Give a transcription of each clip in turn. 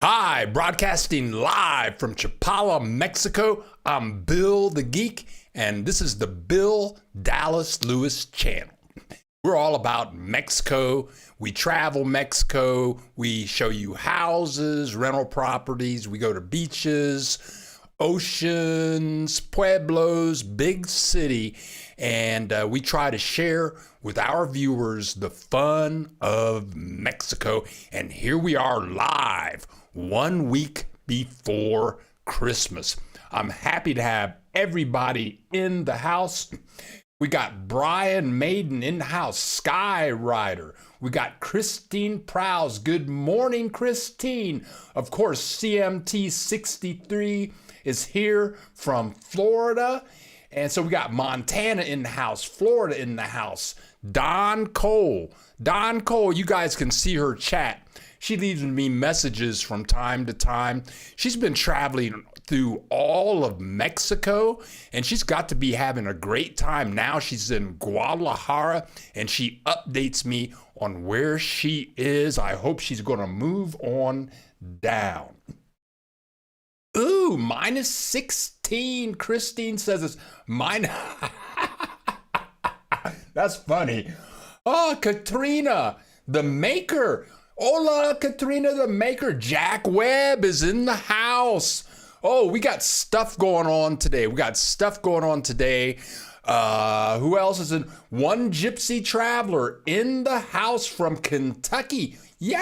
Hi, broadcasting live from Chapala, Mexico. I'm Bill the Geek, and this is the Bill Dallas Lewis channel. We're all about Mexico. We travel Mexico. We show you houses, rental properties. We go to beaches, oceans, pueblos, big city, and we try to share with our viewers the fun of Mexico. And here we are live 1 week before Christmas. I'm happy to have everybody in the house. We got Brian Maiden in the house, Sky Rider. We got Christine Prowse. Good morning, Christine. Of course, CMT 63 is here from Florida. And so we got Montana in the house, Florida in the house. Don Cole, you guys can see her chat. She leaves me messages from time to time. She's been traveling through all of Mexico, and she's got to be having a great time. Now she's in Guadalajara, and she updates me on where she is. I hope she's going to move on down. Ooh, minus 16. Christine says it's minus. That's funny. Oh, Katrina, the maker. Hola, Katrina, the maker. Jack Webb is in the house. Oh, we got stuff going on today. Who else is in? One Gypsy Traveler in the house from Kentucky. Yahoo!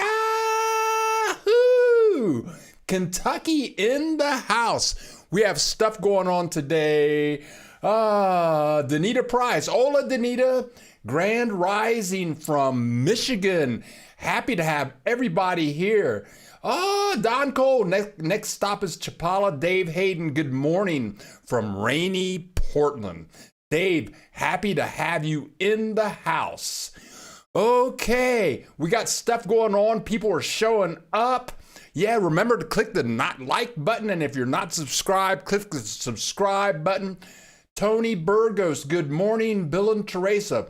Kentucky in the house. We have stuff going on today. Danita Price. Hola, Danita. Grand Rising from Michigan. Happy to have everybody here. Don Cole. Next stop is Chapala. Dave Hayden. Good morning from rainy Portland. Dave, happy to have you in the house. Okay, we got stuff going on. People are showing up. Yeah, remember to click the not like button. And if you're not subscribed, click the subscribe button. Tony Burgos, good morning. Bill and Teresa.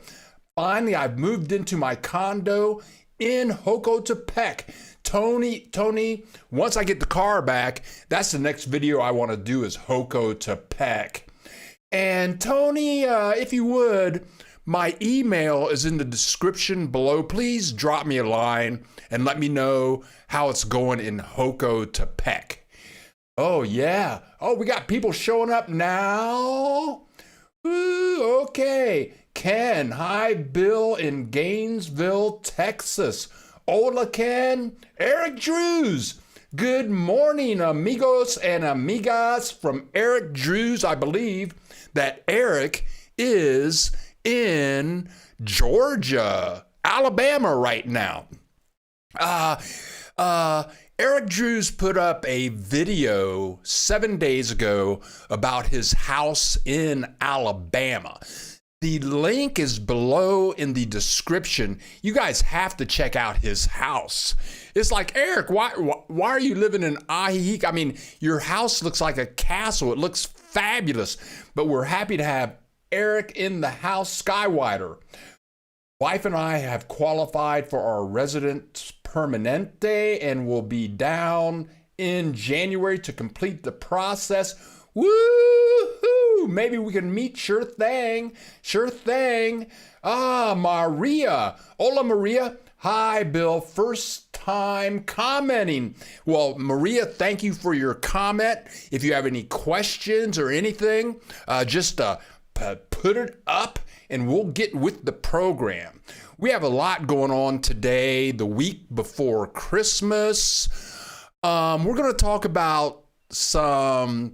Finally, I've moved into my condo in Jocotepec. Tony, once I get the car back, that's the next video I want to do is Jocotepec. And Tony, if you would, my email is in the description below. Please drop me a line and let me know how it's going in Jocotepec. Oh, yeah. Oh, we got people showing up now. Ooh, okay. Ken, hi, Bill in Gainesville, Texas. Hola, Ken. Eric Drews. Good morning, amigos and amigas from Eric Drews. I believe that Eric is in Georgia, Alabama right now. Eric Drews put up a video 7 days ago about his house in Alabama. The link is below in the description. You guys have to check out his house. It's like, Eric, why are you living in Ajijic? I mean, your house looks like a castle. It looks fabulous. But we're happy to have Eric in the house. Skywider. Wife and I have qualified for our residence permanente and will be down in January to complete the process. Woo-hoo! Maybe we can meet. Sure thing. Maria. Hola, Maria. Hi, Bill. First time commenting. Well, Maria, thank you for your comment. If you have any questions or anything, just put it up and we'll get with the program. We have a lot going on today, the week before Christmas. We're going to talk about some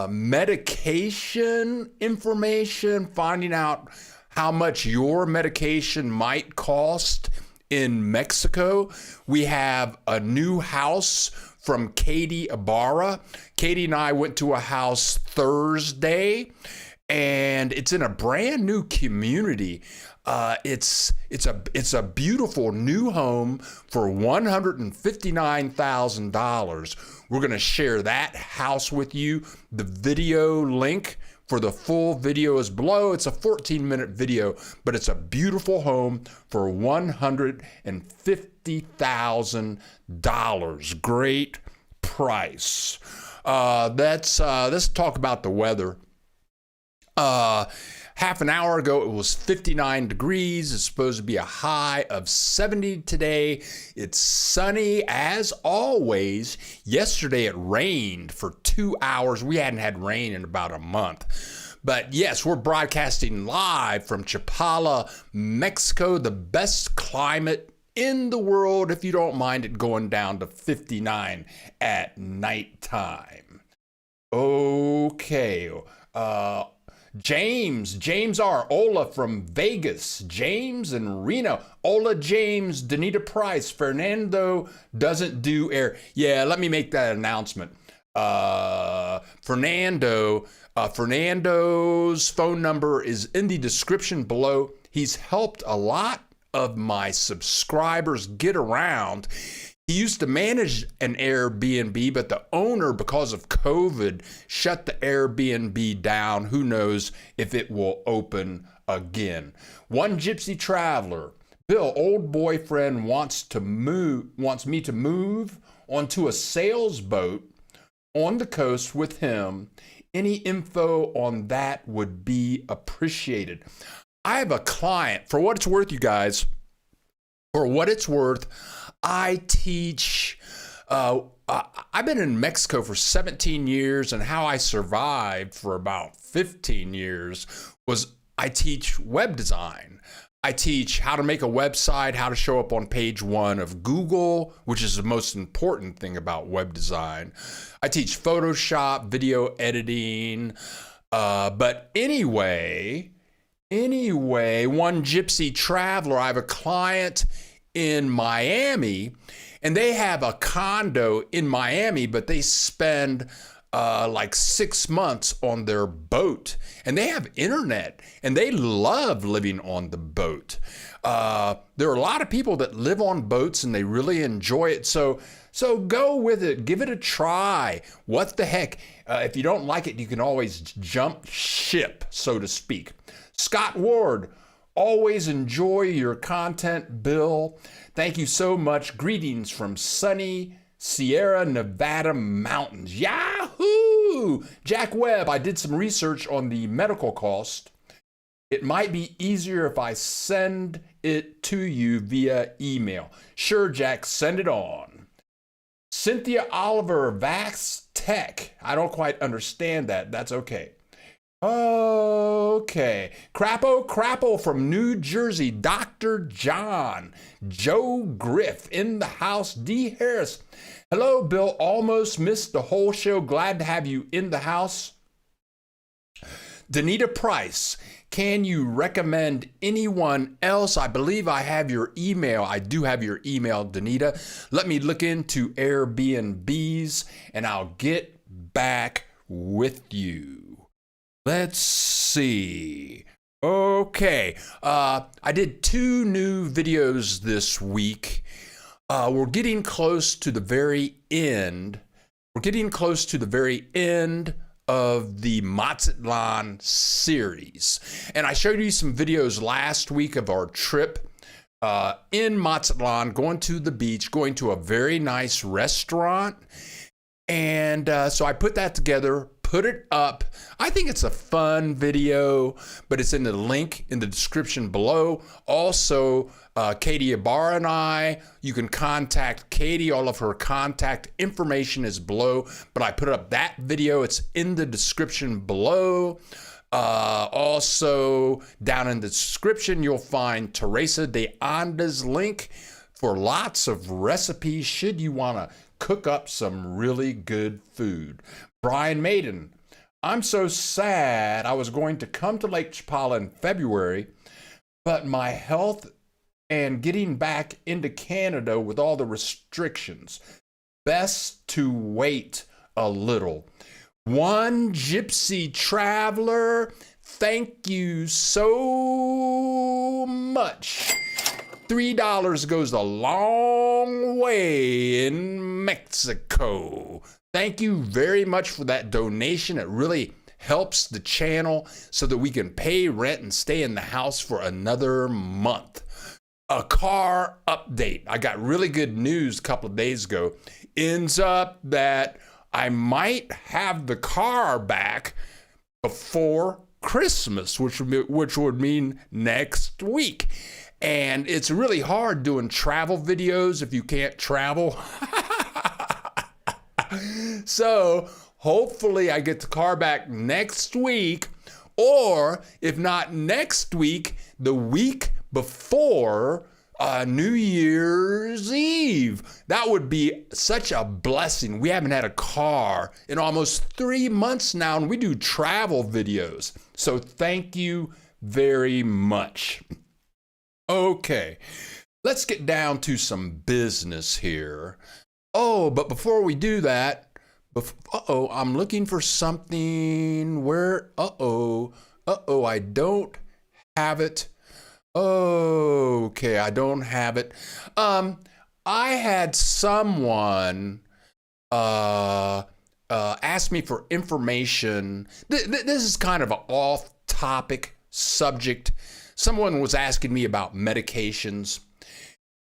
medication information, finding out how much your medication might cost in Mexico. We have a new house from Katie Ibarra. Katie and I went to a house Thursday, and it's in a brand new community. It's a beautiful new home for $159,000 We're going to share that house with you. The video link for the full video is below. It's a 14-minute video, but it's a beautiful home for $150,000. Great price. Let's talk about the weather. Half an hour ago, it was 59 degrees. It's supposed to be a high of 70 today. It's sunny as always. Yesterday, it rained for 2 hours. We hadn't had rain in about a month. But yes, we're broadcasting live from Chapala, Mexico, the best climate in the world, if you don't mind it going down to 59 at nighttime. Okay. James R. Ola from Vegas, James and Reno, Ola, James, Danita Price, Fernando doesn't do air. Yeah, let me make that announcement. Fernando's phone number is in the description below. He's helped a lot of my subscribers get around. He used to manage an Airbnb, but the owner, because of COVID, shut the Airbnb down. Who knows if it will open again. One Gypsy Traveler. Bill, old boyfriend wants me to move onto a sales boat on the coast with him. Any info on that would be appreciated. I have a client, for what it's worth, you guys, for what it's worth, I teach, I've been in Mexico for 17 years, and how I survived for about 15 years was I teach web design. I teach how to make a website, how to show up on page 1 of Google, which is the most important thing about web design. I teach Photoshop, video editing, but anyway, One Gypsy Traveler, I have a client in Miami, and they have a condo in Miami, but they spend like 6 months on their boat, and they have internet, and they love living on the boat. There are a lot of people that live on boats, and they really enjoy it. So go with it. Give it a try. What the heck? If you don't like it, you can always jump ship, so to speak. Scott Ward, always enjoy your content, Bill. Thank you so much. Greetings from sunny Sierra Nevada mountains. Yahoo! Jack Webb, I did some research on the medical cost. It might be easier if I send it to you via email. Sure, Jack, send it on. Cynthia Oliver, Vax Tech. I don't quite understand that. That's okay. Okay. Crapo from New Jersey. Dr. John. Joe Griff in the house. D. Harris. Hello, Bill. Almost missed the whole show. Glad to have you in the house. Danita Price. Can you recommend anyone else? I believe I have your email. I do have your email, Danita. Let me look into Airbnbs and I'll get back with you. Let's see. Okay. I did 2 new videos this week. We're getting close to the very end. We're getting close to the very end of the Mazatlan series. And I showed you some videos last week of our trip in Mazatlan, going to the beach, going to a very nice restaurant. And so I put that together, put it up. I think it's a fun video, but it's in the link in the description below. Also, Katie Ibarra and I, you can contact Katie. All of her contact information is below, but I put up that video. It's in the description below. Also, down in the description, you'll find Teresa de Anda's link for lots of recipes should you want to cook up some really good food. Brian Maiden, I'm so sad. I was going to come to Lake Chapala in February, but my health and getting back into Canada with all the restrictions, best to wait a little. One Gypsy Traveler, thank you so much. $3 goes a long way in Mexico. Thank you very much for that donation. It really helps the channel so that we can pay rent and stay in the house for another month. A car update. I got really good news a couple of days ago. Ends up that I might have the car back before Christmas, which would mean next week. And it's really hard doing travel videos if you can't travel. So hopefully I get the car back next week, or if not next week, the week before New Year's Eve. That would be such a blessing. We haven't had a car in almost 3 months now, and we do travel videos. So thank you very much. Okay, let's get down to some business here. Oh, but before we do that, I'm looking for something where, I don't have it. Okay, I don't have it. I had someone ask me for information. This is kind of an off-topic subject. Someone was asking me about medications,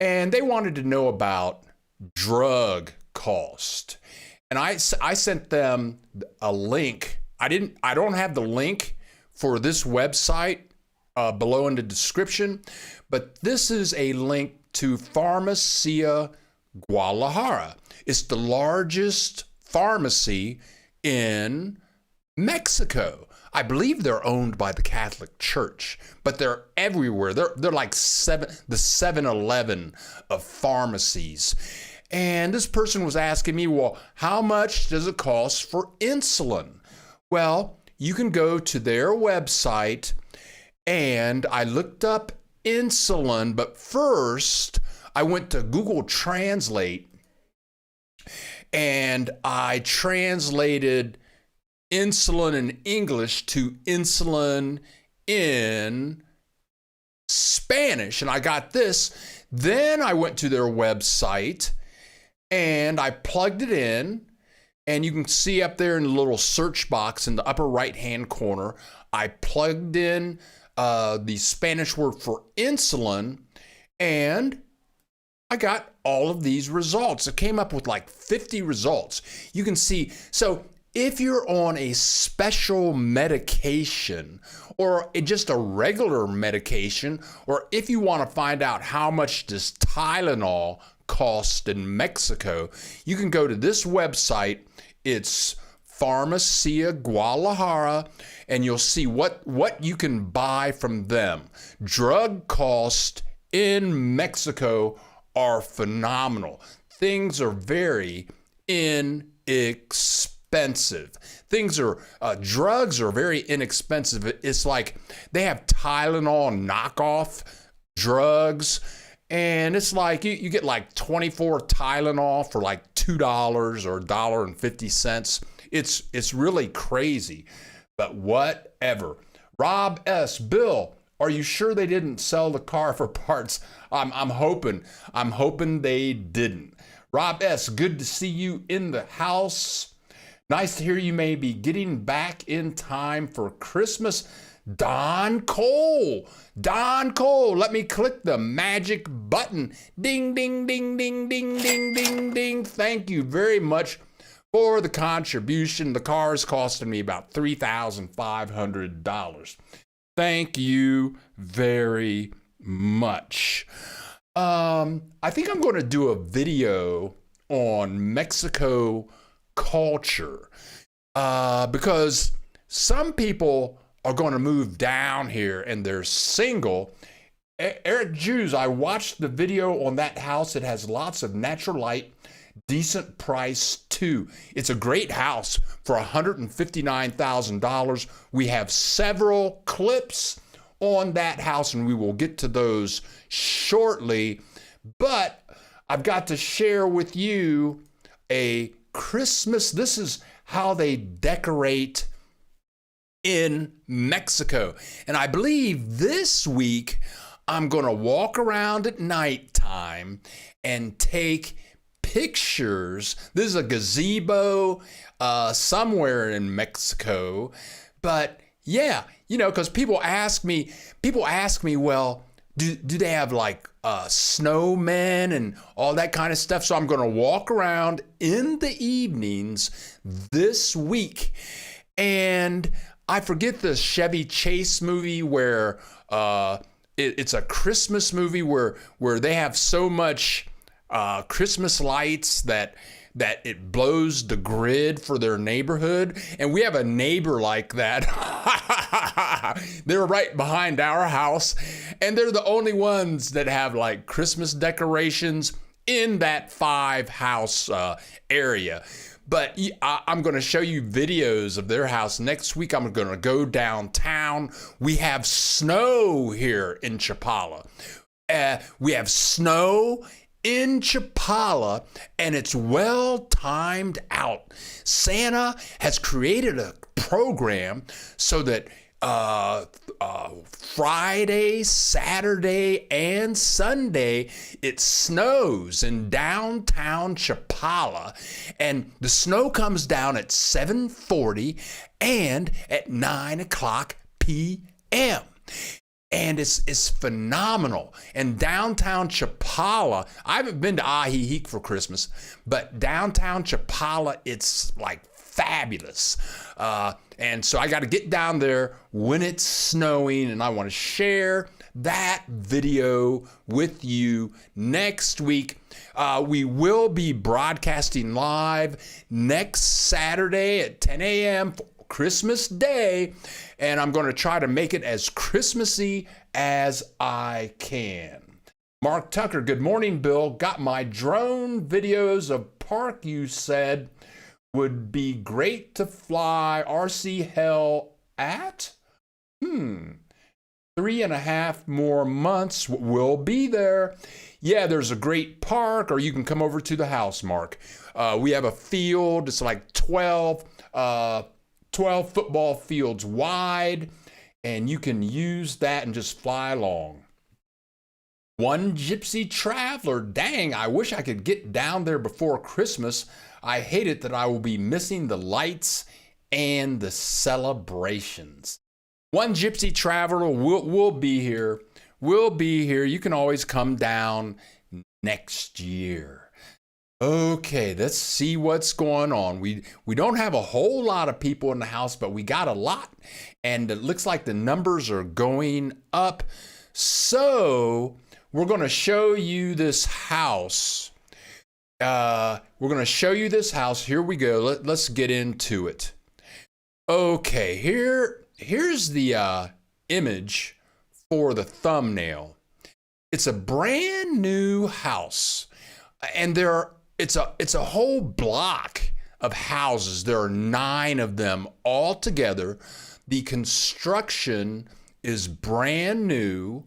and they wanted to know about drug cost. And I sent them a link. I don't have the link for this website below in the description, but this is a link to Farmacia Guadalajara. It's the largest pharmacy in Mexico. I believe they're owned by the Catholic Church, but they're everywhere. They're like the 7-Eleven of pharmacies. And this person was asking me, well, how much does it cost for insulin? Well, you can go to their website, and I looked up insulin, but first I went to Google Translate and I translated insulin in English to insulin in Spanish, and I got this. Then I went to their website and I plugged it in, and you can see up there in the little search box in the upper right-hand corner, I plugged in the Spanish word for insulin, and I got all of these results. It came up with like 50 results. You can see, so if you're on a special medication or just a regular medication, or if you want to find out how much does Tylenol cost in Mexico, you can go to this website. It's Farmacia Guadalajara, and you'll see what you can buy from them. Drug costs in Mexico are phenomenal. Things are very inexpensive. Drugs are very inexpensive. It's like they have Tylenol knockoff drugs, and it's like you get like 24 Tylenol for like $2 or $1.50. It's really crazy, but whatever. Rob S. Bill, are you sure they didn't sell the car for parts? I'm hoping they didn't. Rob S., good to see you in the house. Nice to hear you may be getting back in time for Christmas. Don Cole, let me click the magic button. Ding, ding, ding, ding, ding, ding, ding, ding. Thank you very much for the contribution. The car is costing me about $3,500. Thank you very much. I think I'm going to do a video on Mexico culture because some people are going to move down here and they're single. Eric Jews, I watched the video on that house. It has lots of natural light, decent price too. It's a great house for $159,000. We have several clips on that house, and we will get to those shortly. But I've got to share with you a Christmas. This is how they decorate in Mexico. And I believe this week I'm going to walk around at nighttime and take pictures. This is a gazebo somewhere in Mexico. But yeah, because people ask me, well, do they have like snowmen and all that kind of stuff? So I'm going to walk around in the evenings this week. And I forget the Chevy Chase movie where it's a Christmas movie where they have so much Christmas lights that it blows the grid for their neighborhood. And we have a neighbor like that. They're right behind our house, and they're the only ones that have like Christmas decorations in that 5-house area. But I'm going to show you videos of their house. Next week, I'm going to go downtown. We have snow here in Chapala. We have snow in Chapala, and it's well timed out. Santa has created a program so that Friday, Saturday, and Sunday, it snows in downtown Chapala, and the snow comes down at 7:40 and at 9:00 p.m. And it's phenomenal. And downtown Chapala, I haven't been to Ajijic for Christmas, but downtown Chapala, it's like fabulous. And so I got to get down there when it's snowing, and I want to share that video with you next week. We will be broadcasting live next Saturday at 10 a.m. for Christmas Day, and I'm going to try to make it as Christmassy as I can. Mark Tucker, good morning, Bill. Got my drone videos of park you said would be great to fly RC hell at? 3.5 more months, we'll be there. Yeah, there's a great park, or you can come over to the house, Mark. We have a field, it's like 12 football fields wide, and you can use that and just fly along. One gypsy traveler, dang, I wish I could get down there before Christmas. I hate it that I will be missing the lights and the celebrations. One gypsy traveler will be here. We'll be here. You can always come down next year. Okay, let's see what's going on. We don't have a whole lot of people in the house, but we got a lot, and it looks like the numbers are going up. So we're going to show you this house. We're going to show you this house. Here we go. Let's get into it. Okay, here's the image for the thumbnail. It's a brand new house, and it's a whole block of houses. There are 9 of them all together. The construction is brand new,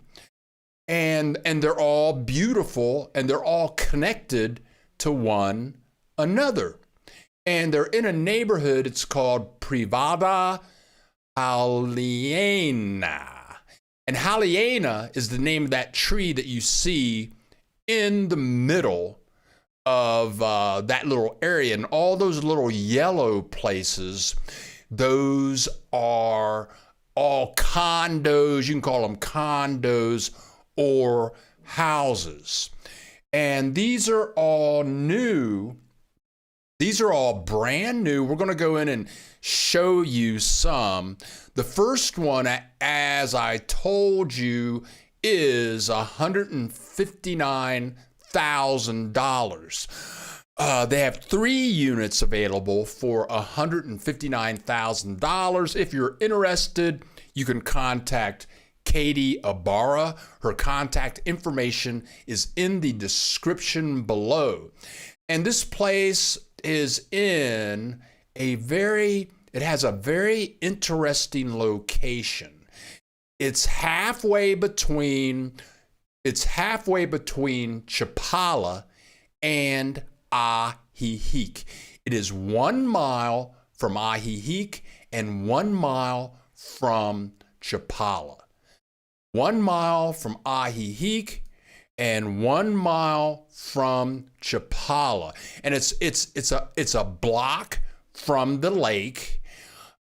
and they're all beautiful, and they're all connected to one another. And they're in a neighborhood, it's called Puerto Vallarta. And Haliena is the name of that tree that you see in the middle of that little area. And all those little yellow places, those are all condos. You can call them condos or houses. And these are all new. These are all brand new. We're going to go in and show you some. The first one, as I told you, is $159,000. They have 3 units available for $159,000. If you're interested, you can contact Katie Ibarra. Her contact information is in the description below. And this place is in it has a very interesting location. It's halfway between Chapala and Ajijic. It is 1 mile from Ajijic and 1 mile from Chapala. 1 mile from Ajijic and 1 mile from Chapala. And it's a block from the lake.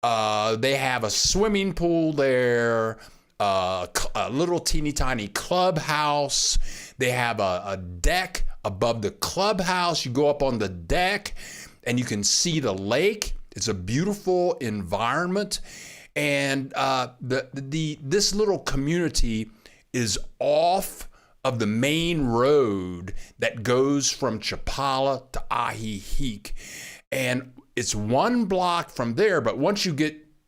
They have a swimming pool there, a little teeny tiny clubhouse. They have a deck above the clubhouse. You go up on the deck and you can see the lake. It's a beautiful environment. And this little community is off of the main road that goes from Chapala to Ajijic. And it's 1 block from there, but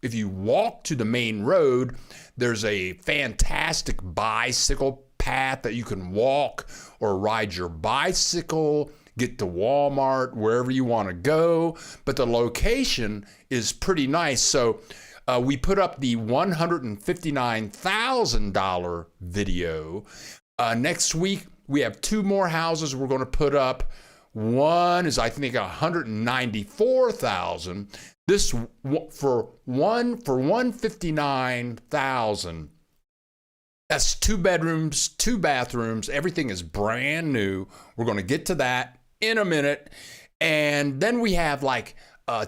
if you walk to the main road, there's a fantastic bicycle path that you can walk or ride your bicycle, get to Walmart, wherever you want to go. But the location is pretty nice. So we put up the $159,000 video. Next week, we have 2 more houses we're going to put up. One is, I think, $194,000. This for $159,000. That's 2 bedrooms, 2 bathrooms. Everything is brand new. We're going to get to that in a minute. And then we have like a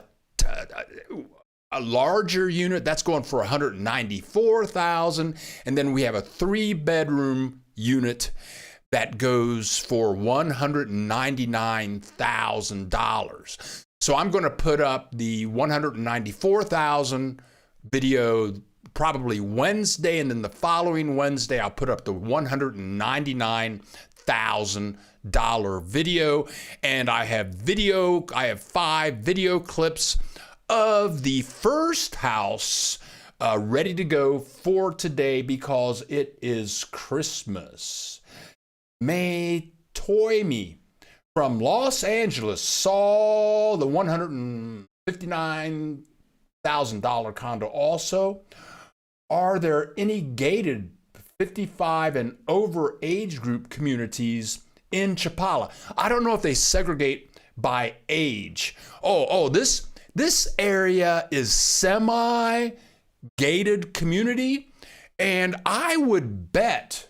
larger unit that's going for $194,000. And then we have a 3-bedroom unit that goes for $199,000. So I'm going to put up the $194,000 video probably Wednesday, and then the following Wednesday I'll put up the $199,000 video. And I have 5 video clips of the first house ready to go for today because it is Christmas. May Toimi from Los Angeles saw the $159,000 condo also. Are there any gated 55 and over age group communities in Chapala? I don't know if they segregate by age. This area is semi-gated community, and I would bet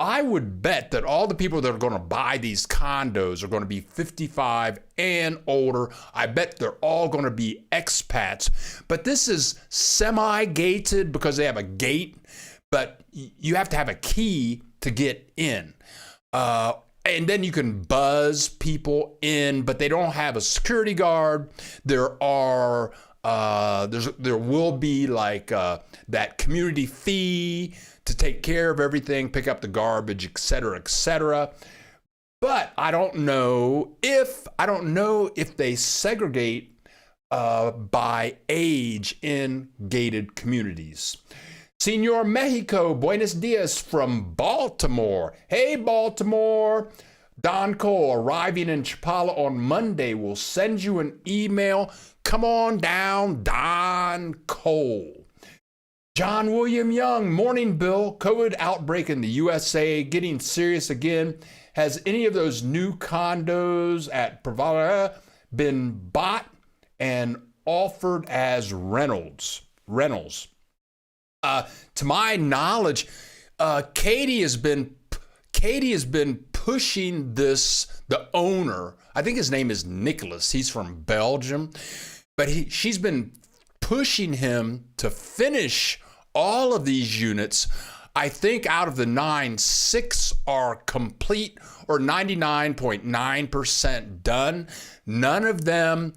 that all the people that are going to buy these condos are going to be 55 and older. I bet they're all going to be expats. But this is semi-gated because they have a gate, but you have to have a key to get in. And then you can buzz people in, but they don't have a security guard. There will be like that community fee to take care of everything, pick up the garbage, et cetera, et cetera. But I don't know if they segregate by age in gated communities. Senor Mexico, buenos dias from Baltimore. Hey, Baltimore. Don Cole arriving in Chapala on Monday will send you an email. Come on down, Don Cole. John William Young, morning, Bill. COVID outbreak in the USA getting serious again. Has any of those new condos at Puerto Vallarta been bought and offered as rentals? To my knowledge, Katie has been pushing this. The owner, I think his name is Nicholas. He's from Belgium, but she's been pushing him to finish all of these units. I think out of the 9, 6 are complete or 99.9% done. None of them.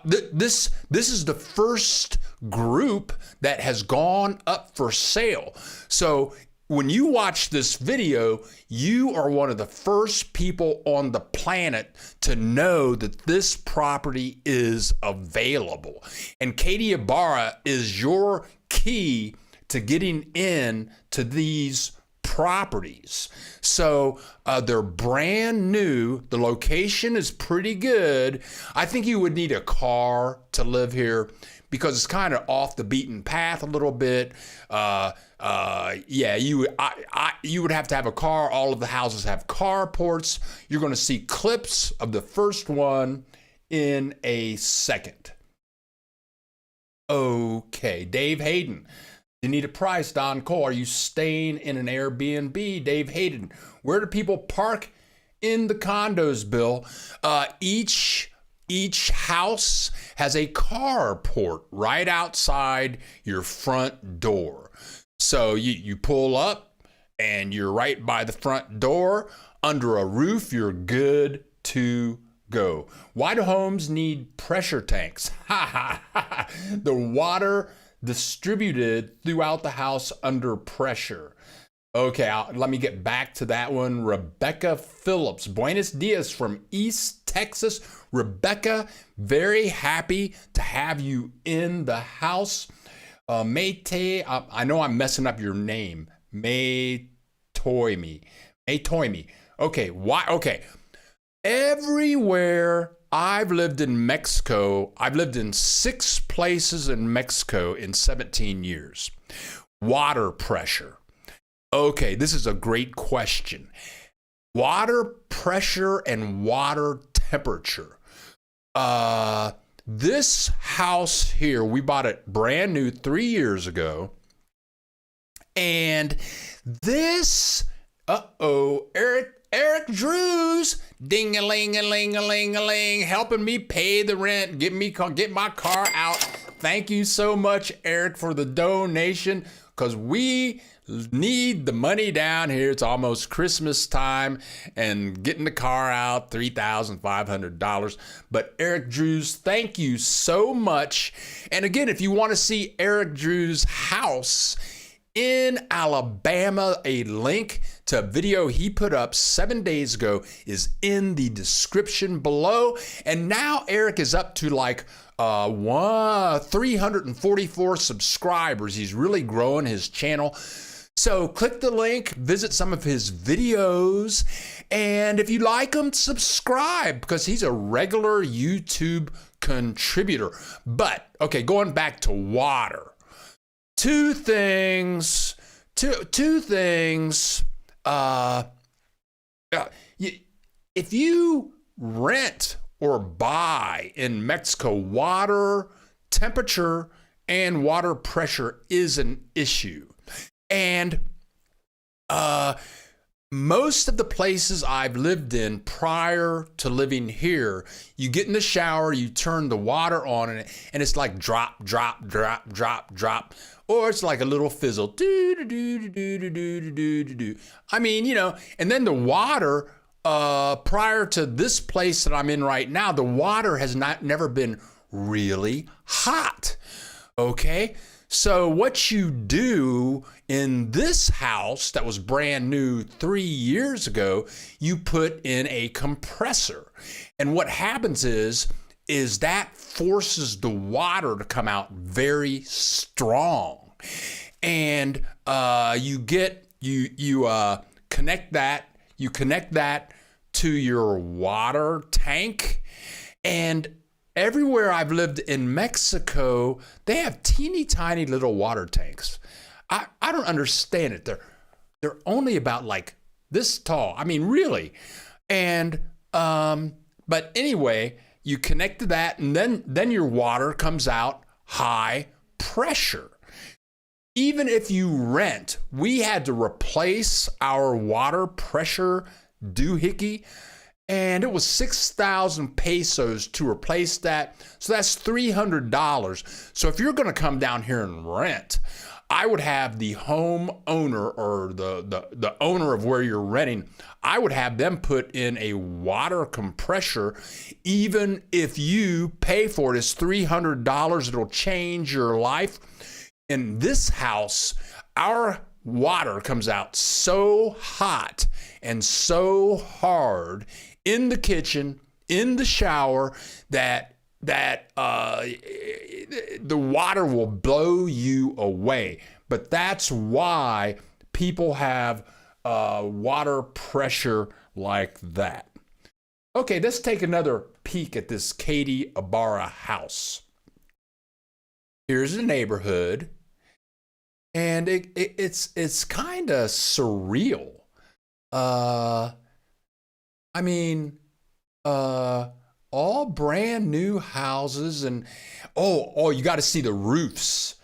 This is the first group that has gone up for sale. So when you watch this video, you are one of the first people on the planet to know that this property is available. And Katie Ibarra is your key to getting in to these properties. So they're brand new. The location is pretty good. I think you would need a car to live here because it's kind of off the beaten path a little bit. You would have to have a car. All of the houses have carports. You're going to see clips of the first one in a second. Okay, Dave Hayden. Danita Price, Don Cole, are you staying in an Airbnb? Dave Hayden, where do people park in the condos, Bill? Each house has a carport right outside your front door. So you pull up and you're right by the front door. Under a roof, you're good to go. Why do homes need pressure tanks? The water distributed throughout the house under pressure. Okay, let me get back to that one. Rebecca Phillips, Buenos Dias from East Texas. Rebecca, very happy to have you in the house. Mayte, I know I'm messing up your name. Maytoimi. Okay, why? Okay, everywhere I've lived in Mexico, I've lived in 6 places in Mexico in 17 years. Water pressure. Okay, this is a great question. Water pressure and water temperature. This house here, we bought it brand new 3 years ago. And this, Eric Drews, ding-a-ling-a-ling-a-ling-a-ling, helping me pay the rent, get my car out. Thank you so much, Eric, for the donation, because we need the money down here. It's almost Christmas time, and getting the car out, $3,500. But Eric Drews, thank you so much. And again, if you want to see Eric Drews' house in Alabama, a link to a video he put up 7 days ago is in the description below. And now Eric is up to like 344 subscribers. He's really growing his channel. So click the link, visit some of his videos, and if you like him, subscribe, because he's a regular YouTube contributor. But, okay, going back to water. Two things. If you rent or buy in Mexico, water temperature and water pressure is an issue. And most of the places I've lived in prior to living here, you get in the shower, you turn the water on, and it's like drop, drop, drop, drop, drop, or it's like a little fizzle. Do, do, do, do, do, do, do, do, do. I mean, you know, and then the water, prior to this place that I'm in right now, the water has never been really hot. Okay? So what you do in this house that was brand new 3 years ago, you put in a compressor. And what happens is that forces the water to come out very strong. And you connect that to your water tank. And everywhere I've lived in Mexico, they have teeny tiny little water tanks. I don't understand it. They're only about like this tall. I mean, really. And but anyway, you connect to that, and then your water comes out high pressure. Even if you rent, we had to replace our water pressure doohickey. And it was 6,000 pesos to replace that. So that's $300. So if you're going to come down here and rent, I would have the home owner or the owner of where you're renting, I would have them put in a water compressor. Even if you pay for it, it's $300. It'll change your life. In this house, our water comes out so hot and so hard in the kitchen, in the shower, that the water will blow you away. But that's why people have water pressure like that. Okay, let's take another peek at this Katie Ibarra house. Here's the neighborhood, and it's kind of surreal. I mean, all brand new houses, and you got to see the roofs.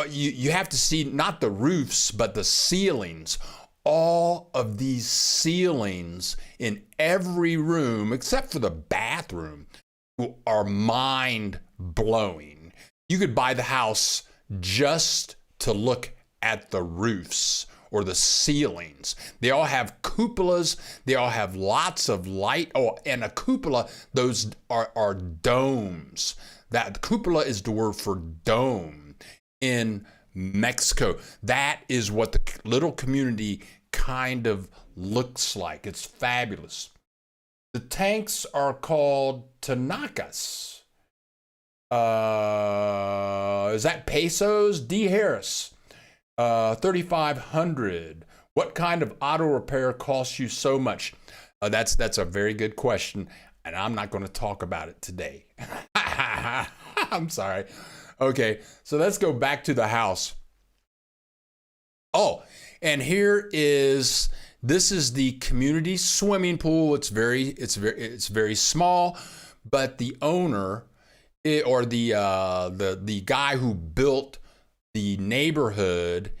You have to see not the roofs, but the ceilings. All of these ceilings in every room, except for the bathroom, are mind blowing. You could buy the house just to look at the roofs or the ceilings. They all have cupolas. They all have lots of light. Oh, and a cupola, those are domes. That cupola is the word for dome in Mexico. That is what the little community kind of looks like. It's fabulous. The tanks are called Tanakas. Is that pesos? D. Harris, 3,500. What kind of auto repair costs you so much? That's a very good question, and I'm not going to talk about it today. I'm sorry. Okay, so let's go back to the house. Oh, and this is the community swimming pool. It's very small, but the owner or the guy who built the neighborhood,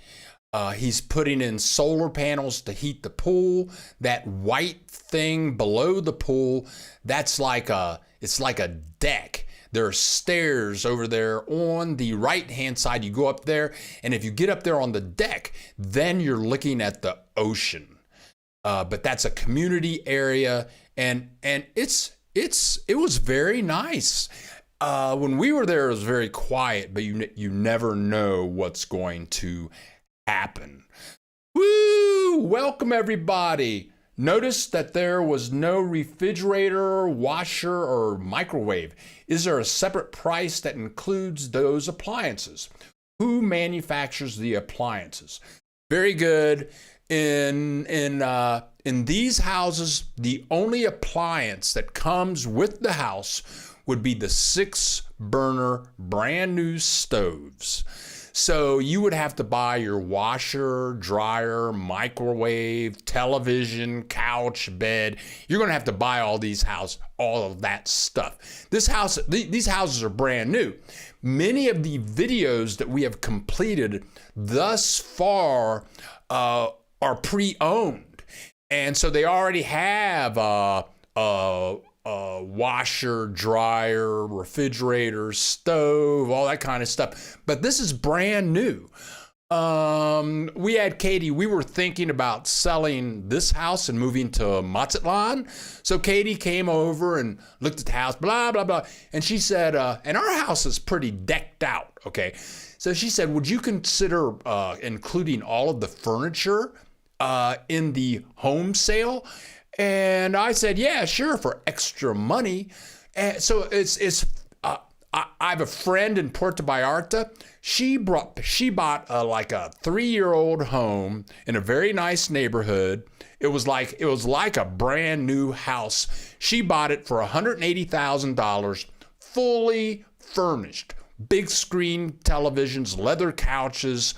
he's putting in solar panels to heat the pool. That white thing below the pool, it's like a deck. There are stairs over there on the right-hand side. You go up there, and if you get up there on the deck, then you're looking at the ocean. But that's a community area, and it was very nice. When we were there, it was very quiet, but you never know what's going to happen. Woo! Welcome, everybody. Notice that there was no refrigerator, washer, or microwave. Is there a separate price that includes those appliances? Who manufactures the appliances? Very good. In these houses, the only appliance that comes with the house would be the 6-burner brand new stoves. So you would have to buy your washer, dryer, microwave, television, couch, bed. You're going to have to buy all of that stuff. These houses are brand new. Many of the videos that we have completed thus far are pre-owned. And so they already have washer, dryer, refrigerator, stove, all that kind of stuff. But this is brand new. We had Katie. We were thinking about selling this house and moving to Mazatlan. So Katie came over and looked at the house, blah, blah, blah. And she said, and our house is pretty decked out, okay? So she said, would you consider including all of the furniture in the home sale? And I said, yeah, sure, for extra money. And so I have a friend in Puerto Vallarta. She bought like a 3-year-old home in a very nice neighborhood. It was like a brand new house. She bought it for $180,000, fully furnished. Big screen televisions, leather couches,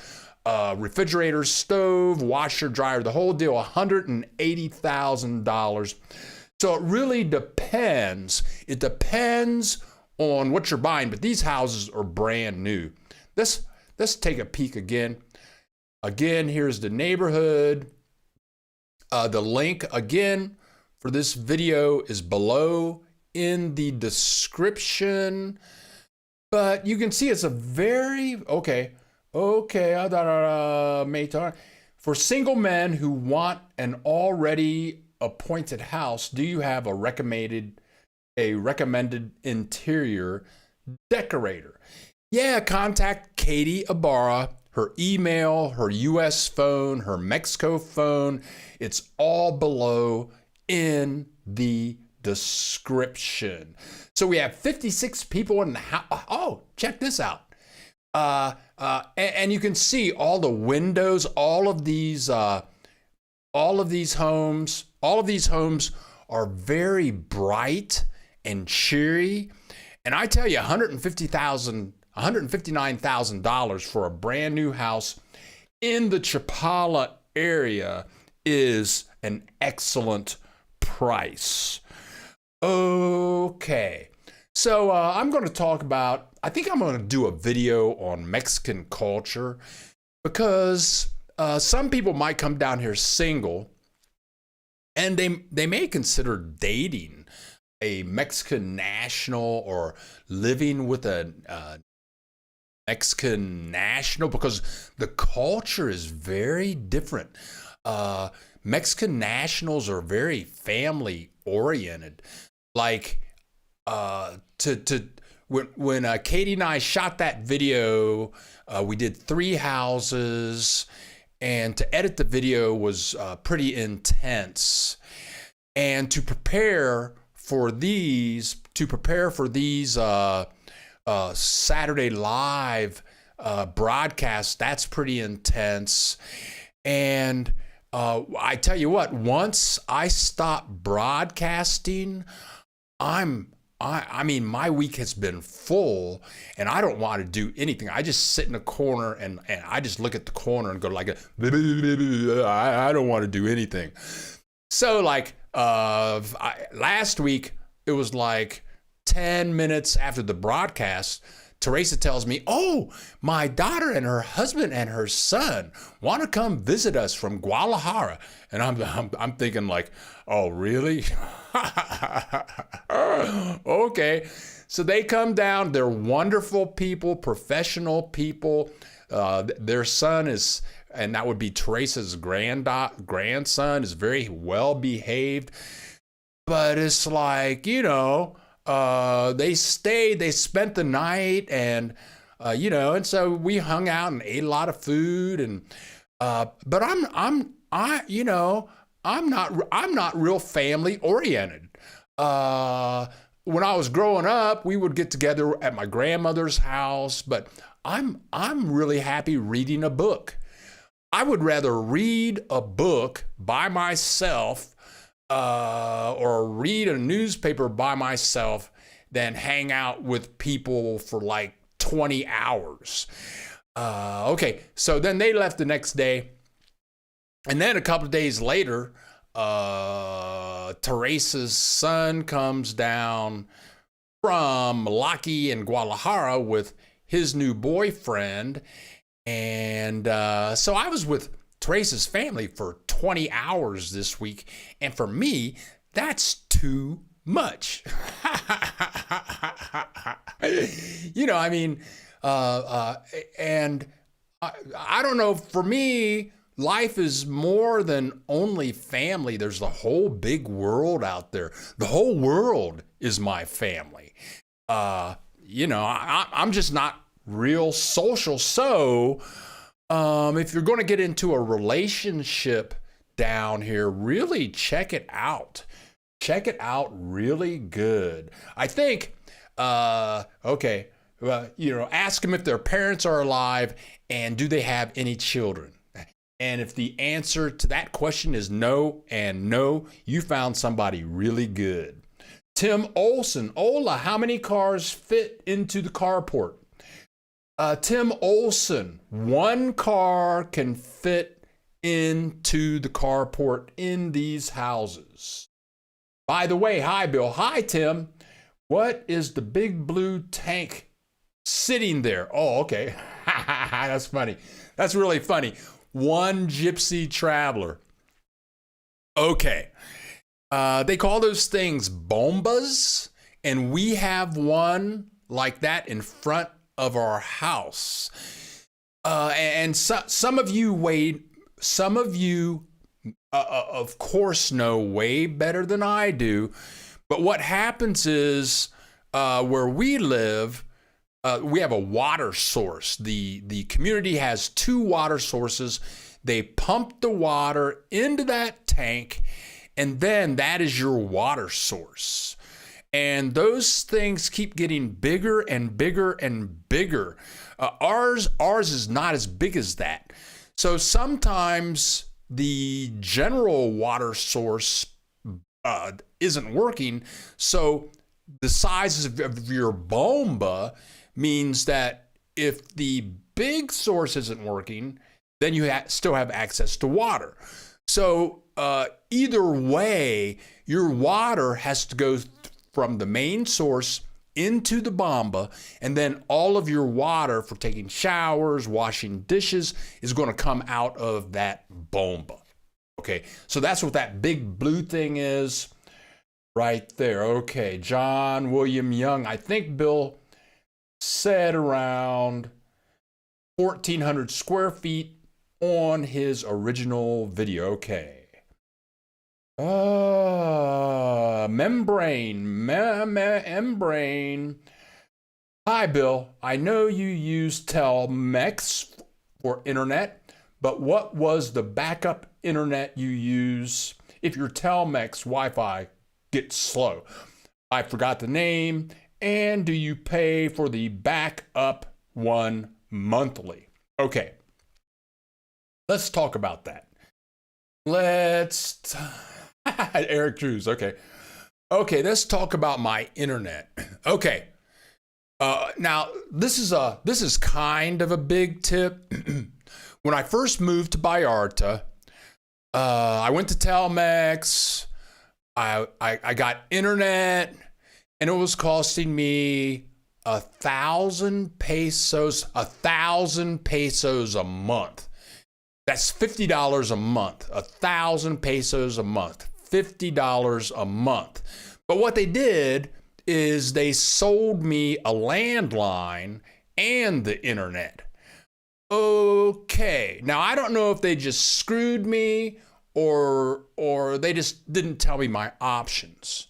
refrigerator, stove, washer, dryer, the whole deal, $180,000. So it really depends. It depends on what you're buying, but these houses are brand new. Let's take a peek again. Again, here's the neighborhood. The link again for this video is below in the description. But you can see it's a very, okay. For single men who want an already appointed house, do you have a recommended interior decorator? Yeah, contact Katie Ibarra. Her email, her US phone, her Mexico phone. It's all below in the description. So we have 56 people in the house. Oh, check this out. And you can see all the windows, all of these homes are very bright and cheery. And I tell you, $159,000 for a brand new house in the Chapala area is an excellent price. Okay. So I'm going to talk about I think I'm going to do a video on Mexican culture because some people might come down here single, and they may consider dating a Mexican national or living with a Mexican national, because the culture is very different. Mexican nationals are very family oriented. Like when Katie and I shot that video, we did 3 houses, and to edit the video was pretty intense. And to prepare for these Saturday live broadcasts, that's pretty intense. And I tell you what, once I stop broadcasting, I mean, my week has been full, and I don't want to do anything. I just sit in a corner and I just look at the corner and go like, I don't want to do anything. So like last week, it was like 10 minutes after the broadcast, Teresa tells me, oh, my daughter and her husband and her son want to come visit us from Guadalajara. And I'm thinking like, oh, really? Okay. So they come down. They're wonderful people, professional people. Their son is, and that would be Teresa's grandson, is very well behaved. But it's like, they spent the night, and and so we hung out and ate a lot of food, and but I'm not real family oriented. When I was growing up, we would get together at my grandmother's house, but I'm really happy reading a book. I would rather read a book by myself or read a newspaper by myself than hang out with people for like 20 hours. Okay, so then they left the next day. And then a couple of days later, Teresa's son comes down from Malaki and Guadalajara with his new boyfriend. And so I was with Teresa's family for 20 hours this week. And for me, that's too much. And I don't know, for me, life is more than only family. There's the whole big world out there. The whole world is my family. I'm just not real social. So if you're going to get into a relationship down here, really check it out. Check it out really good. I think, ask them if their parents are alive and do they have any children. And if the answer to that question is no and no, you found somebody really good. Tim Olson, Ola, how many cars fit into the carport? Tim Olson, 1 car can fit into the carport in these houses. By the way, hi, Bill. Hi, Tim. What is the big blue tank sitting there? Oh, okay. That's funny. That's really funny. One gypsy traveler. Okay. They call those things bombas, and we have one like that in front of our house. Some of you, of course, know way better than I do. But what happens is, where we live, we have a water source. The community has 2 water sources. They pump the water into that tank, and then that is your water source. And those things keep getting bigger and bigger and bigger. Ours is not as big as that. So sometimes the general water source isn't working. So the size of your bomba means that if the big source isn't working, then you still have access to water. So either way, your water has to go from the main source into the bomba, and then all of your water for taking showers, washing dishes is going to come out of that bomba. Okay, so that's what that big blue thing is right there. Okay, John William Young. I think Bill said around 1,400 square feet on his original video. Okay. Membrane. Hi, Bill. I know you use Telmex for internet, but what was the backup internet you use if your Telmex Wi-Fi gets slow? I forgot the name. And do you pay for the backup one monthly? Okay. Let's talk about that. Eric Drews. Okay, let's talk about my internet. Okay. Now this is kind of a big tip. When I first moved to Vallarta, I went to Telmex. I got internet, and it was costing me 1,000 pesos. 1,000 pesos a month. That's $50 a month. 1,000 pesos a month. $50 a month. But what they did is they sold me a landline and the internet. Okay. Now, I don't know if they just screwed me or they just didn't tell me my options.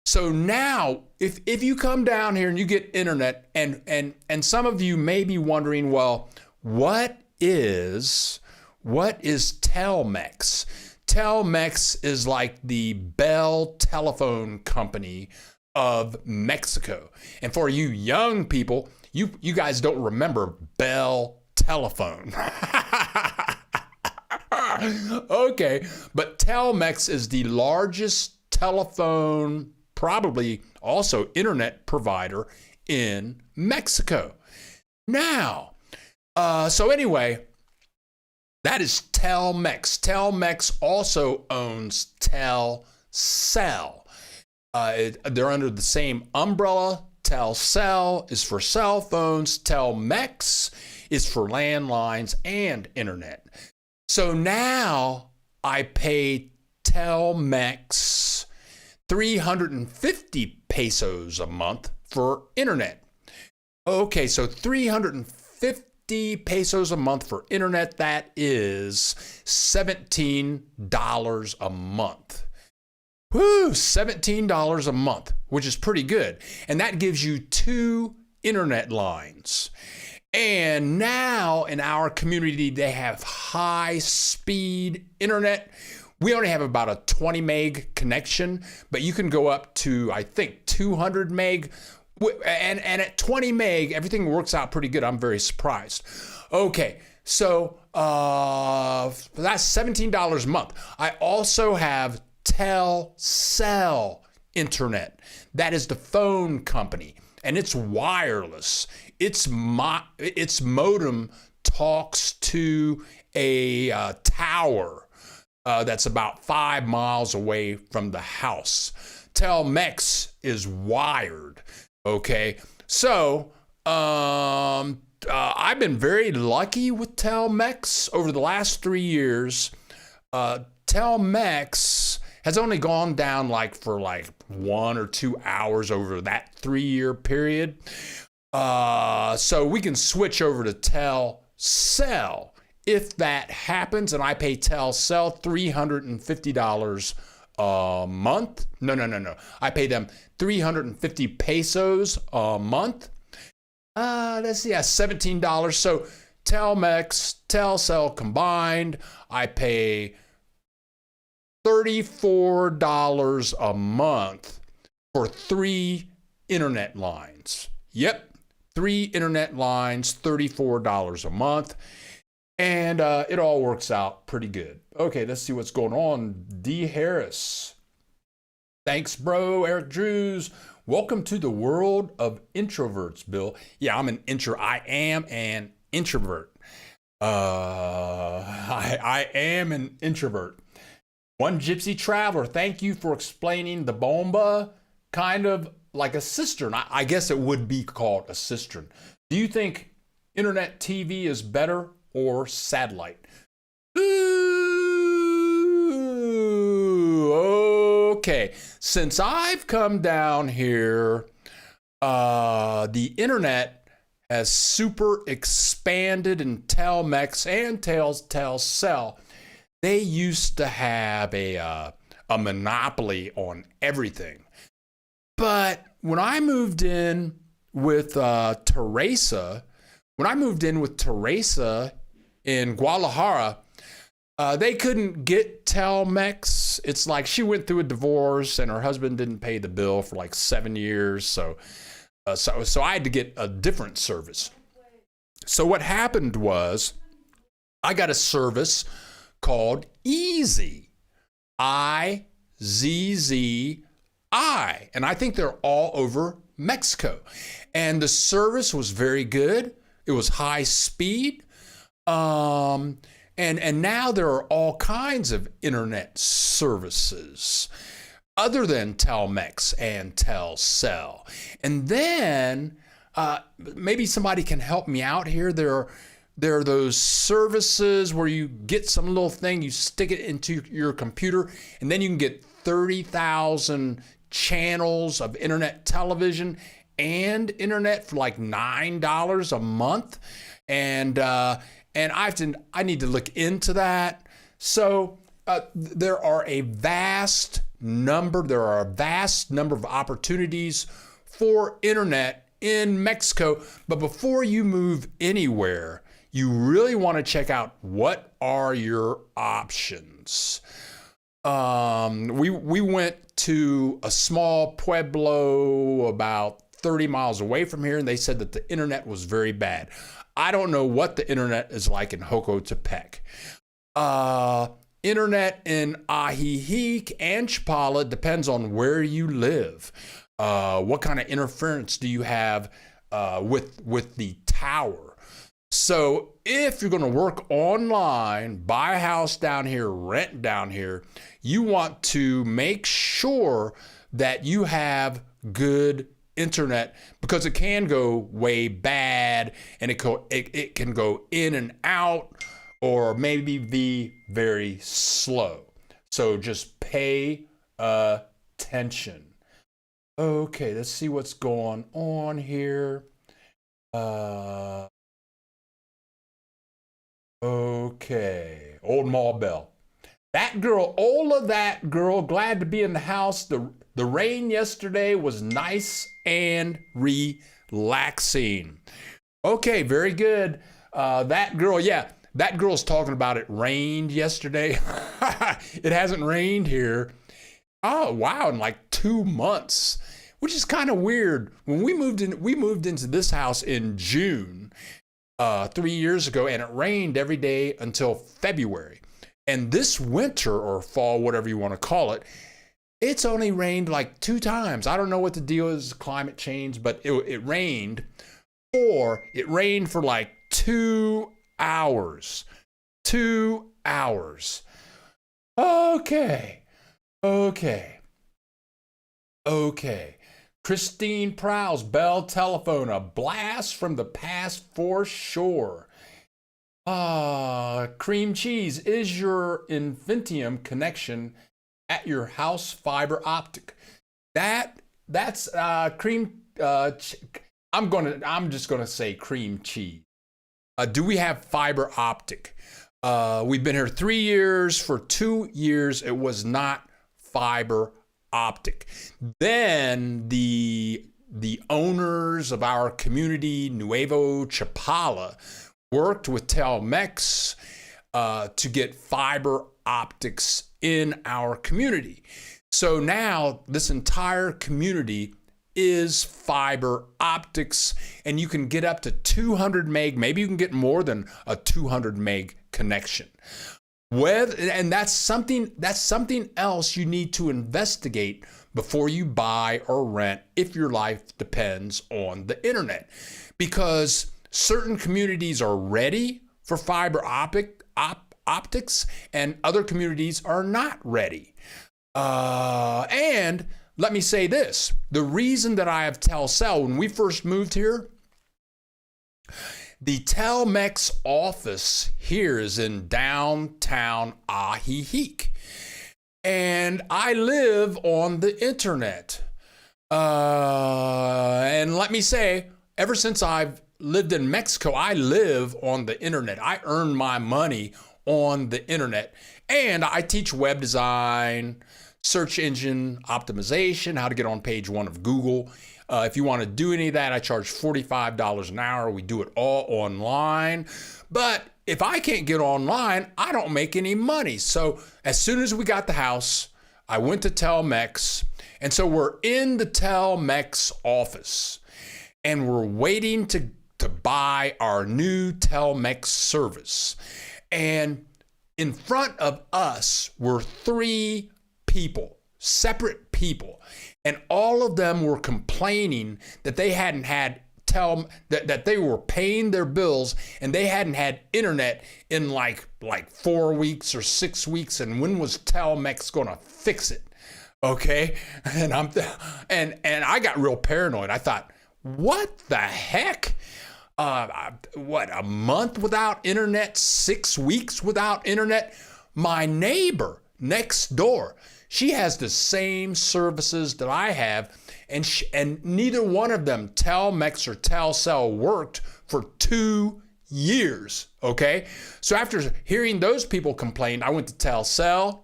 So now, if you come down here and you get internet, and some of you may be wondering, well, what is Telmex? Telmex is like the Bell telephone company of Mexico. And for you young people, you guys don't remember Bell telephone. Okay, but Telmex is the largest telephone, probably also internet provider in Mexico. Now, so anyway, that is Telmex. Telmex also owns Telcel. They're under the same umbrella. Telcel is for cell phones. Telmex is for landlines and internet. So now I pay Telmex 350 pesos a month for internet. Okay, so 350 pesos a month for internet, that is $17 a month. Woo, $17 a month, which is pretty good. And that gives you 2 internet lines. And now in our community, they have high speed internet. We only have about a 20 meg connection, but you can go up to, I think, 200 meg. And at 20 meg, everything works out pretty good. I'm very surprised. Okay, so that's $17 a month. I also have Telcel internet. That is the phone company, and it's wireless. Its modem talks to a tower that's about 5 miles away from the house. Telmex is wired. Okay, so I've been very lucky with Telmex over the last 3 years. Telmex has only gone down for 1 or 2 hours over that 3-year period. So we can switch over to Telcel if that happens, and I pay Telcel $350 a month. No. I pay them 350 pesos a month. Let's see, $17. So Telmex, Telcel combined, I pay $34 a month for 3 internet lines. Yep, 3 internet lines, $34 a month. And it all works out pretty good. Okay, let's see what's going on. D. Harris. Thanks, bro. Eric Drews. Welcome to the world of introverts, Bill. Yeah, I am an introvert. I am an introvert. One Gypsy Traveler. Thank you for explaining the bomba. Kind of like a cistern. I guess it would be called a cistern. Do you think internet TV is better or satellite? Ooh, okay. Since I've come down here, the internet has super expanded in Telmex and Telcel. They used to have a monopoly on everything. But when I moved in with Teresa in Guadalajara, they couldn't get Telmex. It's like she went through a divorce and her husband didn't pay the bill for like 7 years. So I had to get a different service. So what happened was I got a service called Easy, I-Z-Z-I. And I think they're all over Mexico. And the service was very good. It was high speed. And now there are all kinds of internet services other than Telmex and Telcel. And then maybe somebody can help me out here. There are those services where you get some little thing, you stick it into your computer, and then you can get 30,000 channels of internet television and internet for like $9 a month. And I need to look into that. So there are a vast number of opportunities for internet in Mexico. But before you move anywhere, you really want to check out what are your options. We went to a small pueblo about 30 miles away from here, and they said that the internet was very bad. I don't know what the internet is like in Jocotepec. Internet in Ajijic and Chapala depends on where you live. What kind of interference do you have with the tower? So if you're going to work online, buy a house down here, rent down here, you want to make sure that you have good internet, because it can go way bad and it can go in and out or maybe be very slow. So just pay attention. Okay, let's see what's going on here. Okay, Old Mall Bell. That girl, glad to be in the house. The rain yesterday was nice and relaxing. Okay, very good. That girl's talking about it rained yesterday. It hasn't rained here. Oh, wow, in like 2 months, which is kind of weird. When we moved into this house in June 3 years ago, and it rained every day until February. And this winter or fall, whatever you want to call it, it's only rained like 2 times. I don't know what the deal is, climate change, but it rained for like 2 hours. 2 hours. Okay. Christine Prowse, Bell Telephone, a blast from the past for sure. Cream Cheese, is your Infinitium connection at your house fiber optic? That's cream. I'm just gonna say Cream Cheese. Do we have fiber optic? We've been here 3 years. For 2 years, it was not fiber optic. Then the owners of our community, Nuevo Chapala, worked with Telmex to get fiber optics in our community. So now this entire community is fiber optics, and you can get up to 200 meg. Maybe you can get more than a 200 meg connection. And that's something else you need to investigate before you buy or rent if your life depends on the internet, because certain communities are ready for fiber optics and other communities are not ready. And let me say this. The reason that I have Telcel, when we first moved here, the Telmex office here is in downtown Ajijic. And I live on the internet. And let me say, ever since I've lived in Mexico, I live on the internet. I earn my money on the internet. And I teach web design, search engine optimization, how to get on page 1 of Google. If you want to do any of that, I charge $45 an hour. We do it all online. But if I can't get online, I don't make any money. So as soon as we got the house, I went to Telmex. And so we're in the Telmex office and we're waiting to buy our new Telmex service. And in front of us were 3 people, separate people. And all of them were complaining that they hadn't had that they were paying their bills and they hadn't had internet in like 4 weeks or 6 weeks. And when was Telmex going to fix it? Okay. And I got real paranoid. I thought, what the heck? What, a month without internet, 6 weeks without internet? My neighbor next door, she has the same services that I have, and neither one of them, Telmex or Telcel, worked for 2 years, okay? So after hearing those people complain, I went to Telcel,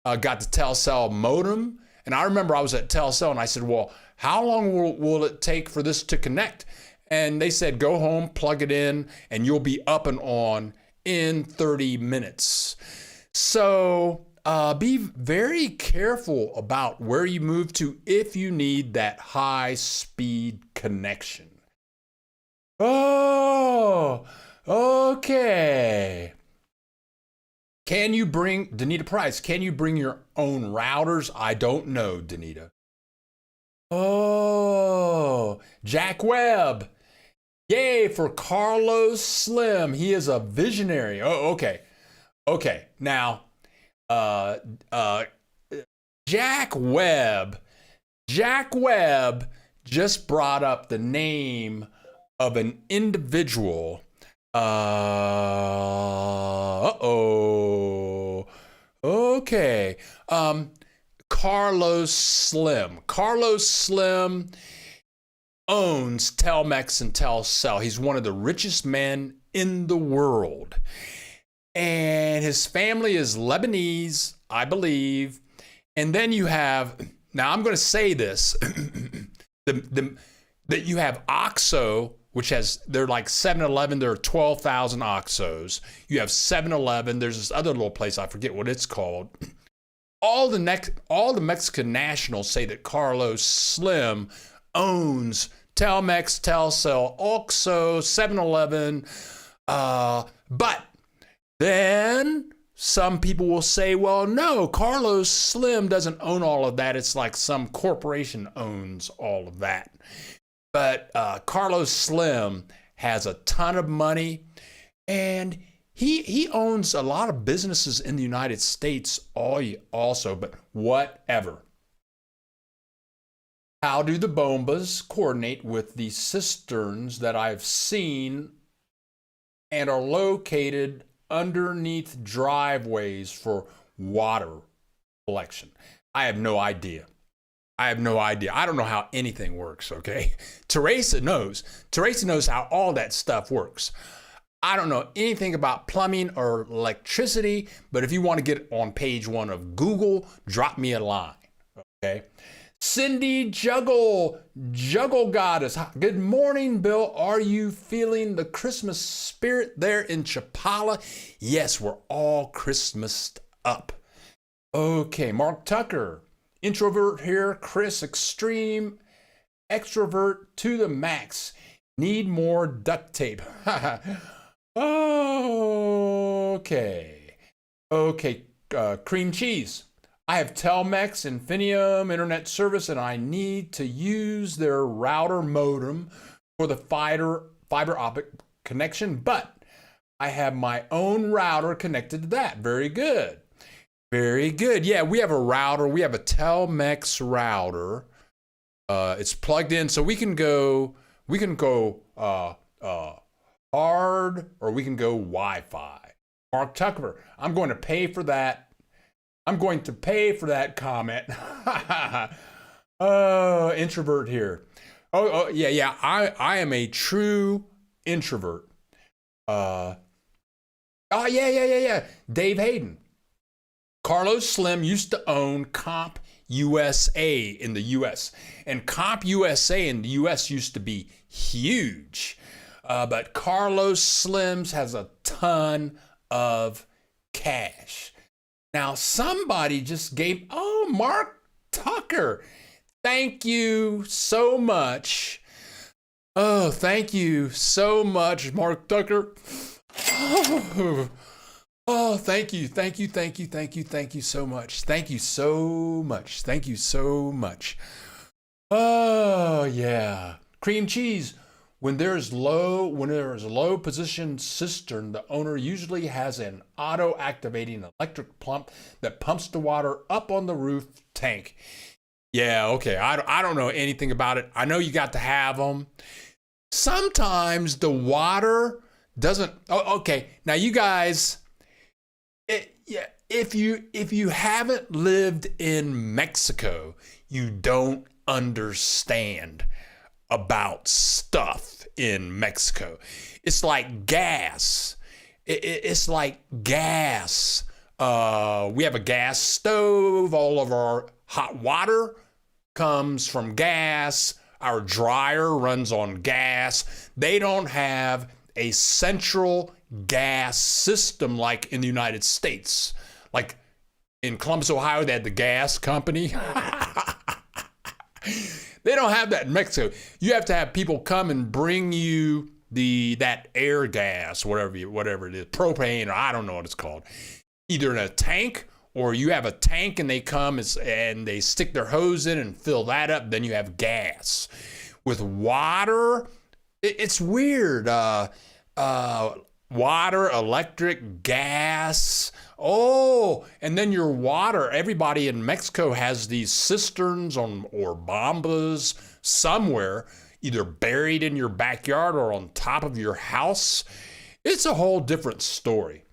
got the Telcel modem, and I remember I was at Telcel and I said, well, how long will it take for this to connect? And they said, go home, plug it in, and you'll be up and on in 30 minutes. So be very careful about where you move to if you need that high-speed connection. Oh, okay. Can you bring, Danita Price, can you bring your own routers? I don't know, Danita. Oh, Jack Webb. Yay for Carlos Slim. He is a visionary. Oh, okay. Okay. Now, Jack Webb just brought up the name of an individual. Okay. Carlos Slim. Carlos Slim owns Telmex and Telcel. He's one of the richest men in the world. And his family is Lebanese, I believe. And then you have, now I'm going to say this, that you have OXO, which has, they're like 7-Eleven, there are 12,000 OXOs. You have 7-Eleven, there's this other little place, I forget what it's called. All the Mexican nationals say that Carlos Slim owns Telmex, Telcel, OXO, 7-Eleven, but then some people will say, well, no, Carlos Slim doesn't own all of that. It's like some corporation owns all of that. But Carlos Slim has a ton of money, and he owns a lot of businesses in the United States also, but whatever. How do the bombas coordinate with the cisterns that I've seen and are located underneath driveways for water collection? I have no idea. I don't know how anything works, okay? Teresa knows. Teresa knows how all that stuff works. I don't know anything about plumbing or electricity, but if you want to get on page 1 of Google, drop me a line, okay? Cindy Juggle Goddess. Good morning, Bill. Are you feeling the Christmas spirit there in Chapala? Yes, we're all Christmased up. Okay, Mark Tucker. Introvert here. Chris, extreme. Extrovert to the max. Need more duct tape. Okay. Okay, cream cheese. I have Telmex Infinium internet service and I need to use their router modem for the fiber optic connection, but I have my own router connected to that. Very good. Very good. Yeah, we have a router. We have a Telmex router. It's plugged in, so we can go hard, or we can go Wi-Fi. Mark Tucker, I'm going to pay for that. I'm going to pay for that comment. Oh, introvert here. Oh, yeah. I am a true introvert. Yeah. Dave Hayden. Carlos Slim used to own Comp USA in the US. And Comp USA in the US used to be huge. But Carlos Slims has a ton of cash. Now, somebody just gave, Mark Tucker. Thank you so much. Oh, thank you so much, Mark Tucker. Oh, thank you so much. Thank you so much. Oh, yeah. Cream cheese. When there's a low position cistern, the owner usually has an auto-activating electric pump that pumps the water up on the roof tank. Yeah, okay. I don't know anything about it. I know you got to have them. Sometimes the water doesn't. Oh, okay. Now you guys, if you haven't lived in Mexico, you don't understand about stuff in Mexico. It's like gas. It's like gas. We have a gas stove. All of our hot water comes from gas. Our dryer runs on gas. They don't have a central gas system like in the United States. Like in Columbus, Ohio, they had the gas company. They don't have that in Mexico. You have to have people come and bring you that air gas, whatever it is, propane, or I don't know what it's called. Either in a tank, or you have a tank and they come and they stick their hose in and fill that up. Then you have gas. With water, it's weird. Water, electric, gas. Oh, and then your water. Everybody in Mexico has these cisterns or bombas somewhere, either buried in your backyard or on top of your house. It's a whole different story.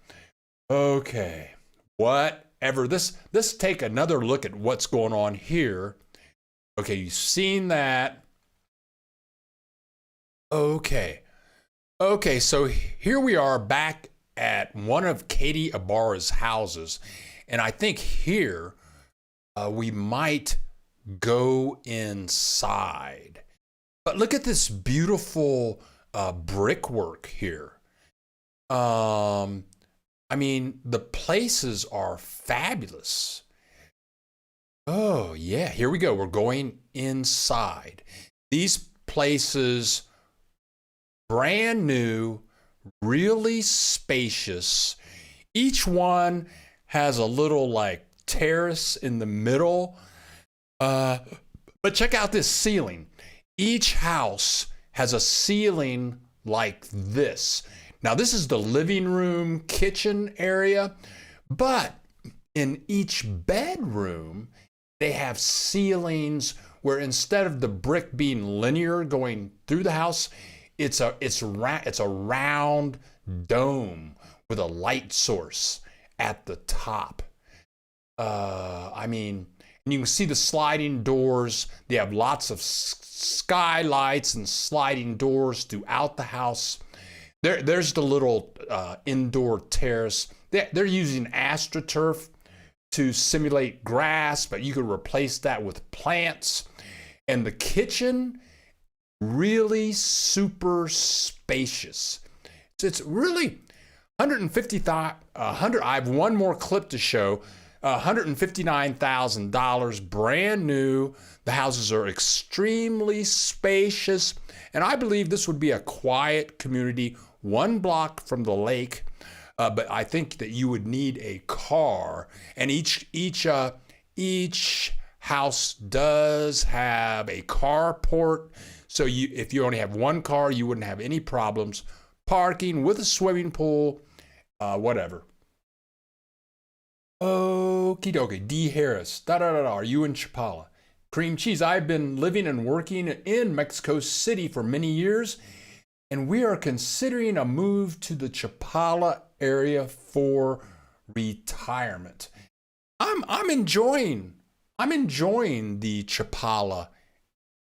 Okay, whatever. Let's take another look at what's going on here. Okay, you've seen that. Okay, so here we are back at one of Katie Ibarra's houses. And I think here we might go inside. But look at this beautiful brickwork here. I mean, the places are fabulous. Oh, yeah, here we go. We're going inside. These places, brand new, really spacious. Each one has a little like terrace in the middle. But check out this ceiling. Each house has a ceiling like this. Now this is the living room, kitchen area, but in each bedroom, they have ceilings where instead of the brick being linear going through the house, it's a round dome with a light source at the top. And you can see the sliding doors. They have lots of skylights and sliding doors throughout the house. There's the little indoor terrace. They're using AstroTurf to simulate grass, but you could replace that with plants. And the kitchen, really super spacious. It's really I have one more clip to show. $159,000, brand new. The houses are extremely spacious, and I believe this would be a quiet community, 1 block from the lake. But I think that you would need a car, and each house does have a carport. So if you only have one car, you wouldn't have any problems parking with a swimming pool, whatever. Okie dokie. D. Harris. Da da da da. Are you in Chapala? Cream cheese. I've been living and working in Mexico City for many years, and we are considering a move to the Chapala area for retirement. I'm enjoying the Chapala.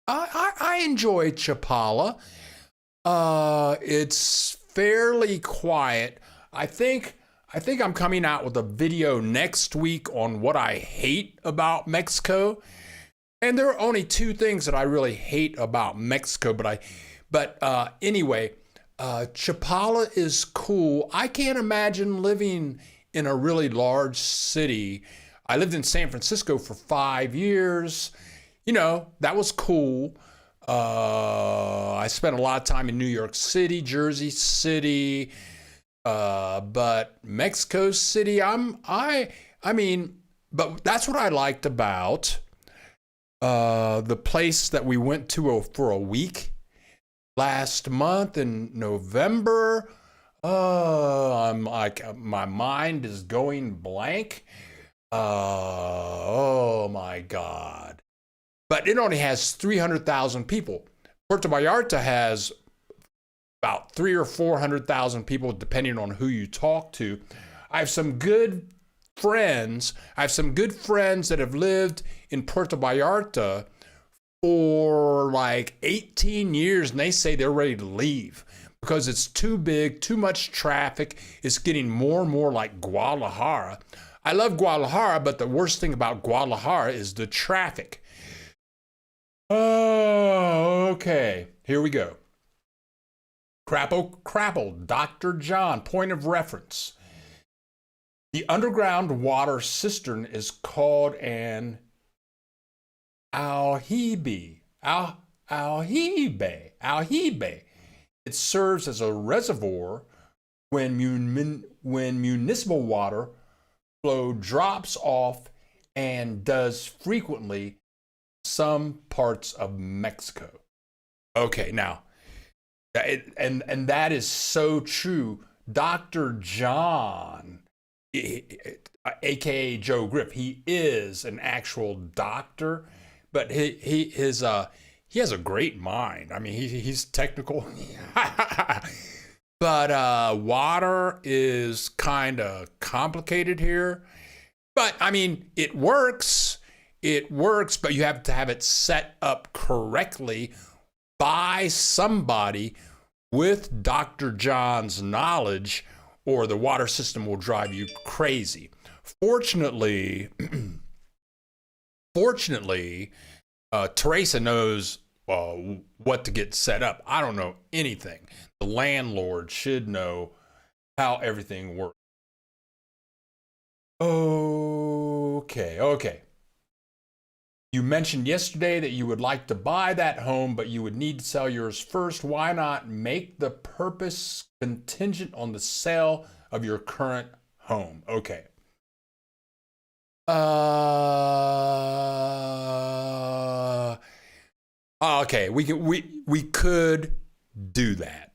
I enjoy Chapala. It's fairly quiet. I think I'm coming out with a video next week on what I hate about Mexico. And there are only two things that I really hate about Mexico, but anyway, Chapala is cool. I can't imagine living in a really large city. I lived in San Francisco for 5 years. That was cool. I spent a lot of time in New York City, Jersey City, but Mexico City, but that's what I liked about the place that we went to for a week last month in November. I'm like, my mind is going blank. Oh my God. But it only has 300,000 people. Puerto Vallarta has about 300,000 or 400,000 people, depending on who you talk to. I have some good friends that have lived in Puerto Vallarta for like 18 years, and they say they're ready to leave because it's too big, too much traffic. It's getting more and more like Guadalajara. I love Guadalajara, but the worst thing about Guadalajara is the traffic. Oh, okay. Here we go. Crapple, Dr. John, point of reference. The underground water cistern is called an aljibe. Aljibe. It serves as a reservoir when municipal water flow drops off, and does frequently some parts of Mexico. Okay, now, and that is so true. Dr. John, aka Joe Griff, he is an actual doctor, but he has a great mind. I mean, he's technical. But water is kind of complicated here. But I mean, it works, but you have to have it set up correctly by somebody with Dr. John's knowledge, or the water system will drive you crazy. Fortunately, Teresa knows what to get set up. I don't know anything. The landlord should know how everything works. Okay. You mentioned yesterday that you would like to buy that home, but you would need to sell yours first. Why not make the purpose contingent on the sale of your current home? Okay. Okay, we could do that.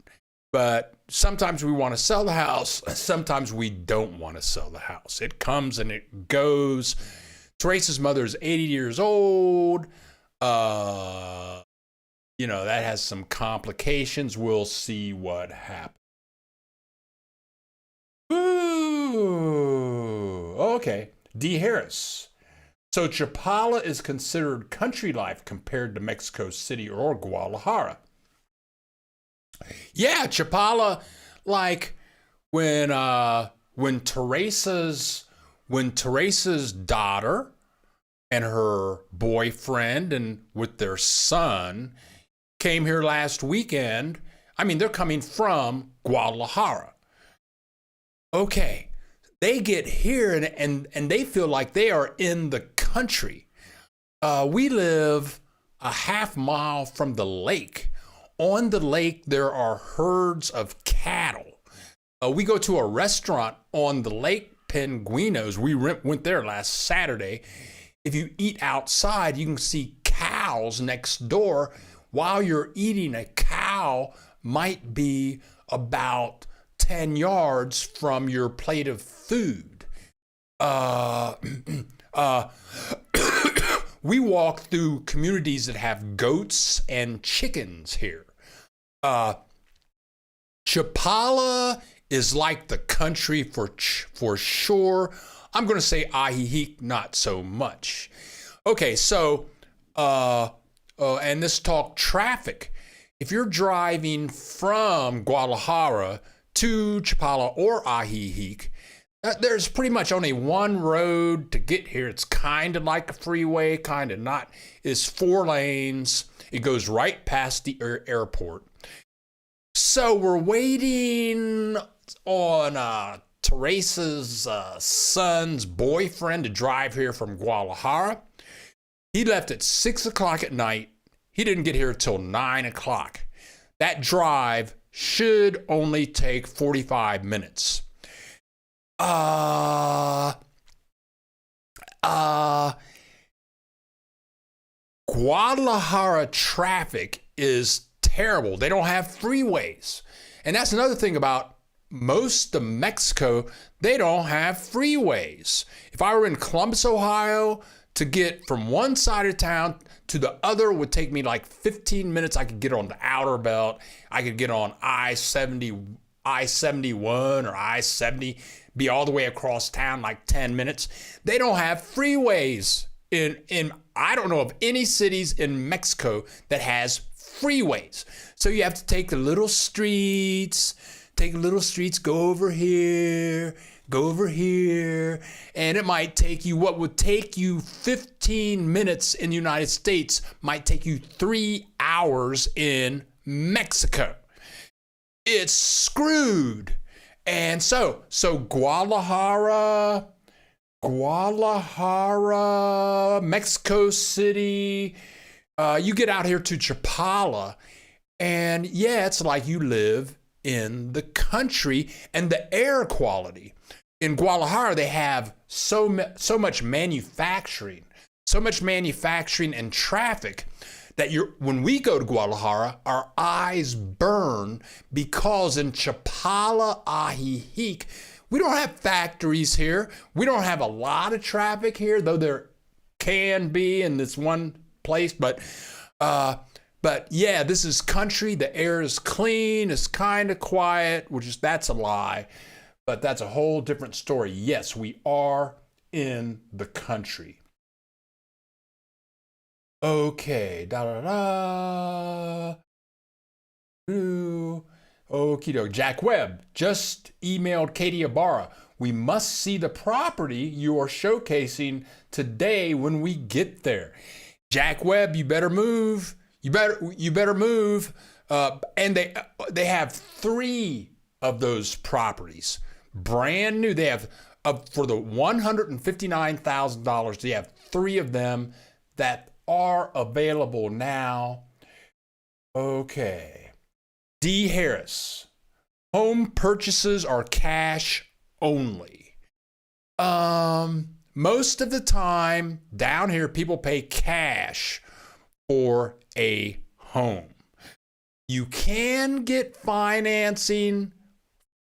But sometimes we want to sell the house, sometimes we don't want to sell the house. It comes and it goes. Teresa's mother is 80 years old. That has some complications. We'll see what happens. Ooh, okay. D. Harris. So Chapala is considered country life compared to Mexico City or Guadalajara. Yeah, Chapala, like when Teresa's daughter and her boyfriend and with their son came here last weekend. I mean, they're coming from Guadalajara. Okay, they get here and they feel like they are in the country. We live a half mile from the lake. On the lake, there are herds of cattle. We go to a restaurant on the lake, Penguinos. We went there last Saturday. If you eat outside, you can see cows next door. While you're eating, a cow might be about 10 yards from your plate of food. Uh, uh, we walk through communities that have goats and chickens here. Uh, Chapala is like the country for sure. I'm going to say Ajijic, not so much. Okay, so, and this talk traffic. If you're driving from Guadalajara to Chapala or Ajijic, there's pretty much only one road to get here. It's kind of like a freeway, kind of not. It's 4 lanes. It goes right past the airport. So we're waiting on Teresa's son's boyfriend to drive here from Guadalajara. He left at 6 o'clock at night. He didn't get here till 9 o'clock. That drive should only take 45 minutes. Guadalajara traffic is terrible. They don't have freeways. And that's another thing about most of Mexico. They don't have freeways. If I were in Columbus, Ohio, to get from one side of town to the other would take me like 15 minutes. I could get on the outer belt. I could get on I-71 or I-70, be all the way across town like 10 minutes. They don't have freeways in I don't know of any cities in Mexico that has freeways. So you have to take the little streets, go over here, and it might take you, what would take you 15 minutes in the United States might take you 3 hours in Mexico. It's screwed. And so Guadalajara, Mexico City, you get out here to Chapala, and yeah, it's like you live in the country. And the air quality in Guadalajara, they have so much manufacturing and traffic that when we go to Guadalajara, our eyes burn, because in Chapala, Ajijic, we don't have factories here. We don't have a lot of traffic here, though there can be in this one place. But yeah, this is country. The air is clean. It's kind of quiet, that's a lie. But that's a whole different story. Yes, we are in the country. Okay, Okie doke. Jack Webb just emailed Katie Ibarra. We must see the property you are showcasing today when we get there. Jack Webb, you better move. You better move. And they have 3 of those properties, brand new. They have for the $159,000. They have 3 of them that are available now. Okay. D. Harris. Home purchases are cash only. Most of the time down here, people pay cash for a home. You can get financing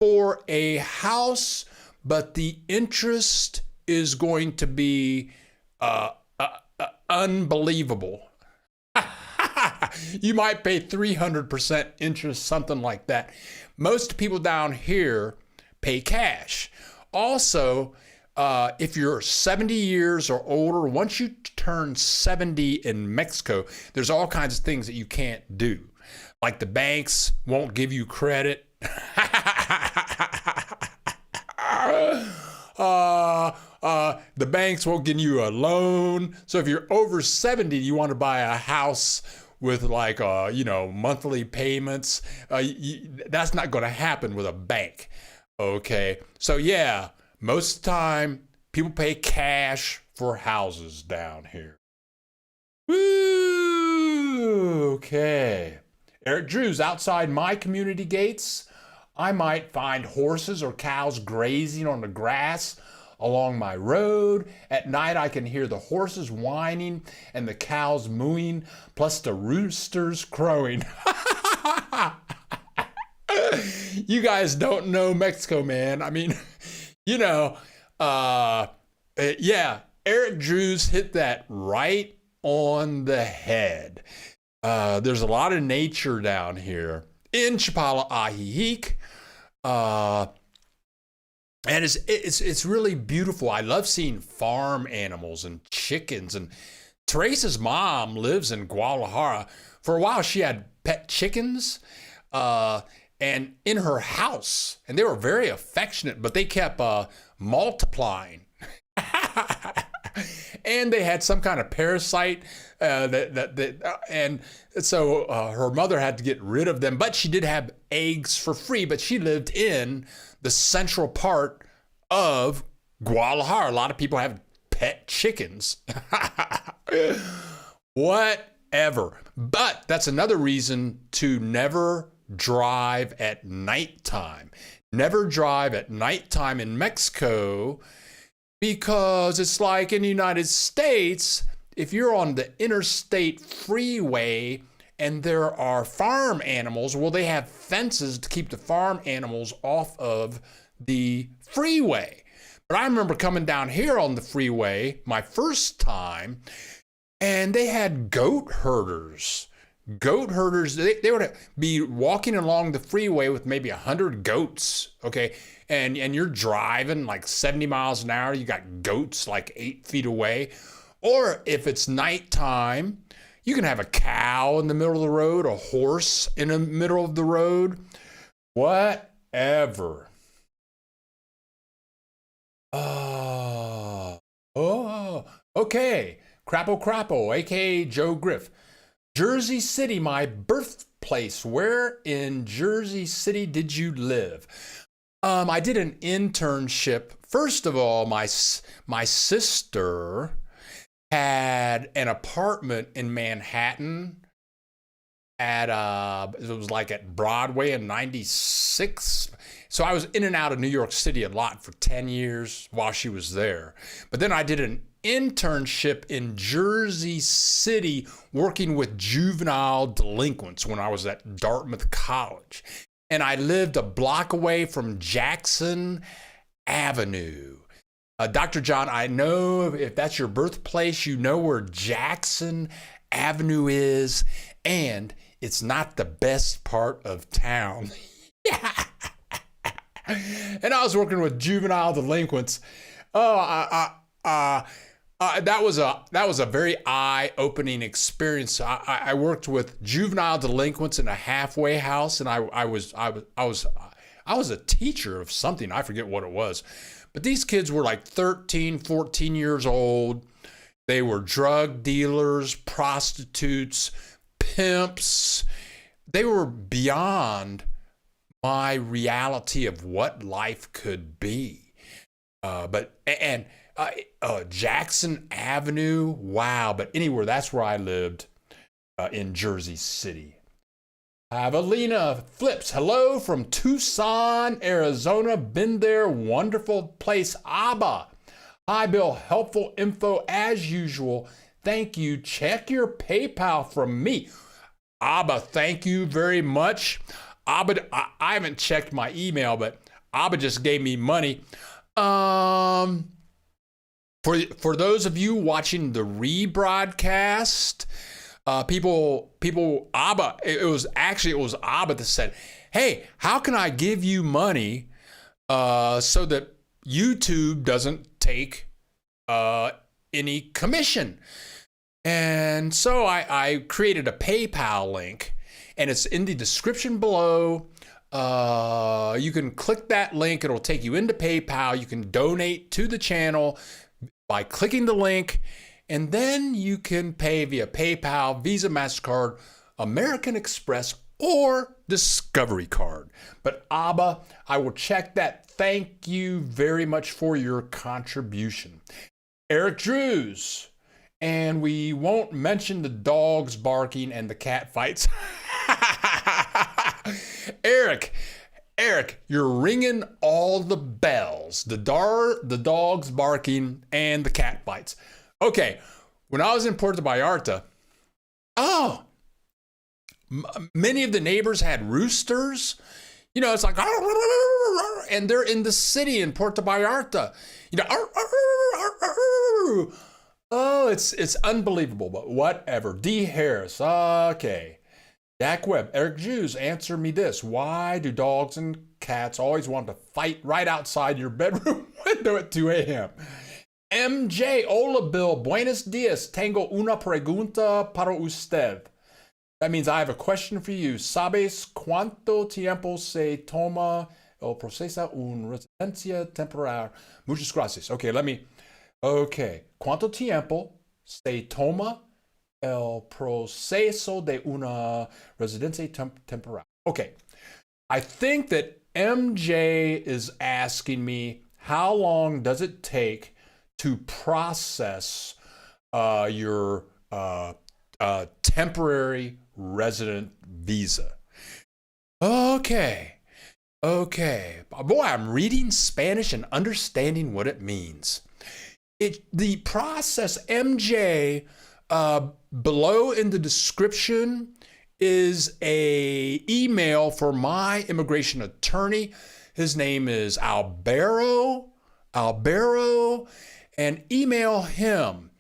for a house, but the interest is going to be unbelievable. You might pay 300% interest, something like that. Most people down here pay cash. Also, if you're 70 years or older, once you turn 70 in Mexico, there's all kinds of things that you can't do. Like the banks won't give you credit. The banks won't give you a loan. So if you're over 70, you want to buy a house with like, monthly payments. That's not going to happen with a bank. Okay. So yeah, most of the time people pay cash for houses down here. Woo! Okay. Eric Drews, outside my community gates, I might find horses or cows grazing on the grass along my road. At night, I can hear the horses whining and the cows mooing, plus the roosters crowing. You guys don't know Mexico, man. I mean, Yeah, Eric Drews hit that right on the head. There's a lot of nature down here in Chapala Mexico. And it's really beautiful. I love seeing farm animals and chickens. And Teresa's mom lives in Guadalajara. For a while, she had pet chickens and in her house. And they were very affectionate, but they kept multiplying. And they had some kind of parasite and so her mother had to get rid of them, but she did have eggs for free. But she lived in the central part of Guadalajara. A lot of people have pet chickens. Whatever. But that's another reason to never drive at nighttime. Never drive at nighttime in Mexico, because it's like in the United States, if you're on the interstate freeway and there are farm animals, well, they have fences to keep the farm animals off of the freeway. But I remember coming down here on the freeway my first time, and they had goat herders. Goat herders, they would be walking along the freeway with maybe 100 goats, okay? And you're driving like 70 miles an hour. You got goats like 8 feet away. Or if it's nighttime, you can have a cow in the middle of the road, a horse in the middle of the road, whatever. Okay. Crapple, aka Joe Griff. Jersey City, my birthplace. Where in Jersey City did you live? I did an internship. First of all, my sister had an apartment in Manhattan at it was like at Broadway in 96. So I was in and out of New York City a lot for 10 years while she was there. But then I did an internship in Jersey City working with juvenile delinquents when I was at Dartmouth College. And I lived a block away from Jackson Avenue. Dr. John, I know if that's your birthplace, you know where Jackson Avenue is, and it's not the best part of town. And I was working with juvenile delinquents. That was a very eye-opening experience. I worked with juvenile delinquents in a halfway house, and I was a teacher of something. I forget what it was. But these kids were like 13, 14 years old. They were drug dealers, prostitutes, pimps. They were beyond my reality of what life could be. Jackson Avenue, wow. But anywhere, that's where I lived in Jersey City. Evelina Flips, hello from Tucson, Arizona. Been there, wonderful place. Abba, hi Bill, helpful info as usual. Thank you. Check your PayPal from me. Abba, thank you very much. Abba, I haven't checked my email, but Abba just gave me money. For those of you watching the rebroadcast, Abba, it was Abba that said, hey, how can I give you money so that YouTube doesn't take any commission? And so I created a PayPal link, and it's in the description below. You can click that link. It'll take you into PayPal. You can donate to the channel by clicking the link. And then you can pay via PayPal, Visa, MasterCard, American Express, or Discovery Card. But Abba, I will check that. Thank you very much for your contribution. Eric Drews, and we won't mention the dogs barking and the cat fights. Eric, you're ringing all the bells. The dogs barking and the cat fights. Okay, when I was in Puerto Vallarta, many of the neighbors had roosters. You know, it's like, and they're in the city in Puerto Vallarta. You know, oh, it's unbelievable, but whatever. D. Harris, okay. Dak Webb, Eric Jews, answer me this. Why do dogs and cats always want to fight right outside your bedroom window at 2 a.m.? MJ, hola Bill, buenos dias. Tengo una pregunta para usted. That means I have a question for you. ¿Sabes cuánto tiempo se toma el proceso una residencia temporal? Muchas gracias. Okay. ¿Cuánto tiempo se toma el proceso de una residencia temporal? Okay. I think that MJ is asking me, how long does it take to process your temporary resident visa? Okay. Boy, I'm reading Spanish and understanding what it means. The process, MJ, below in the description is a email for my immigration attorney. His name is Albero, and email him.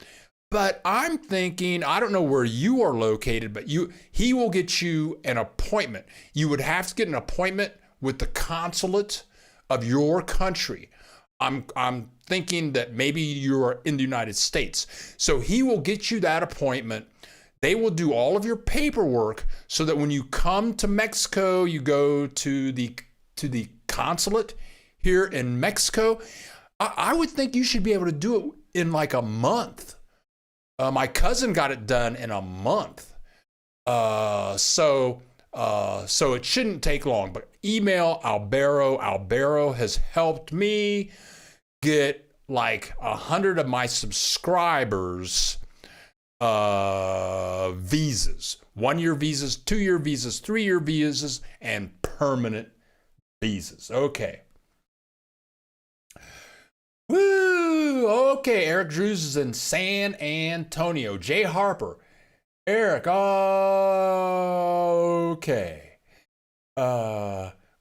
But I'm thinking, I don't know where you are located, but he will get you an appointment. You would have to get an appointment with the consulate of your country. I'm thinking that maybe you're in the United States. So he will get you that appointment. They will do all of your paperwork so that when you come to Mexico, you go to the consulate here in Mexico. I would think you should be able to do it in like a month. My cousin got it done in a month. So it shouldn't take long, but email Albero. Albero has helped me get like 100 of my subscribers visas. 1-year visas, 2-year visas, 3-year visas, and permanent visas. Okay. Woo! Okay, Eric Drews is in San Antonio. Jay Harper. Eric, okay.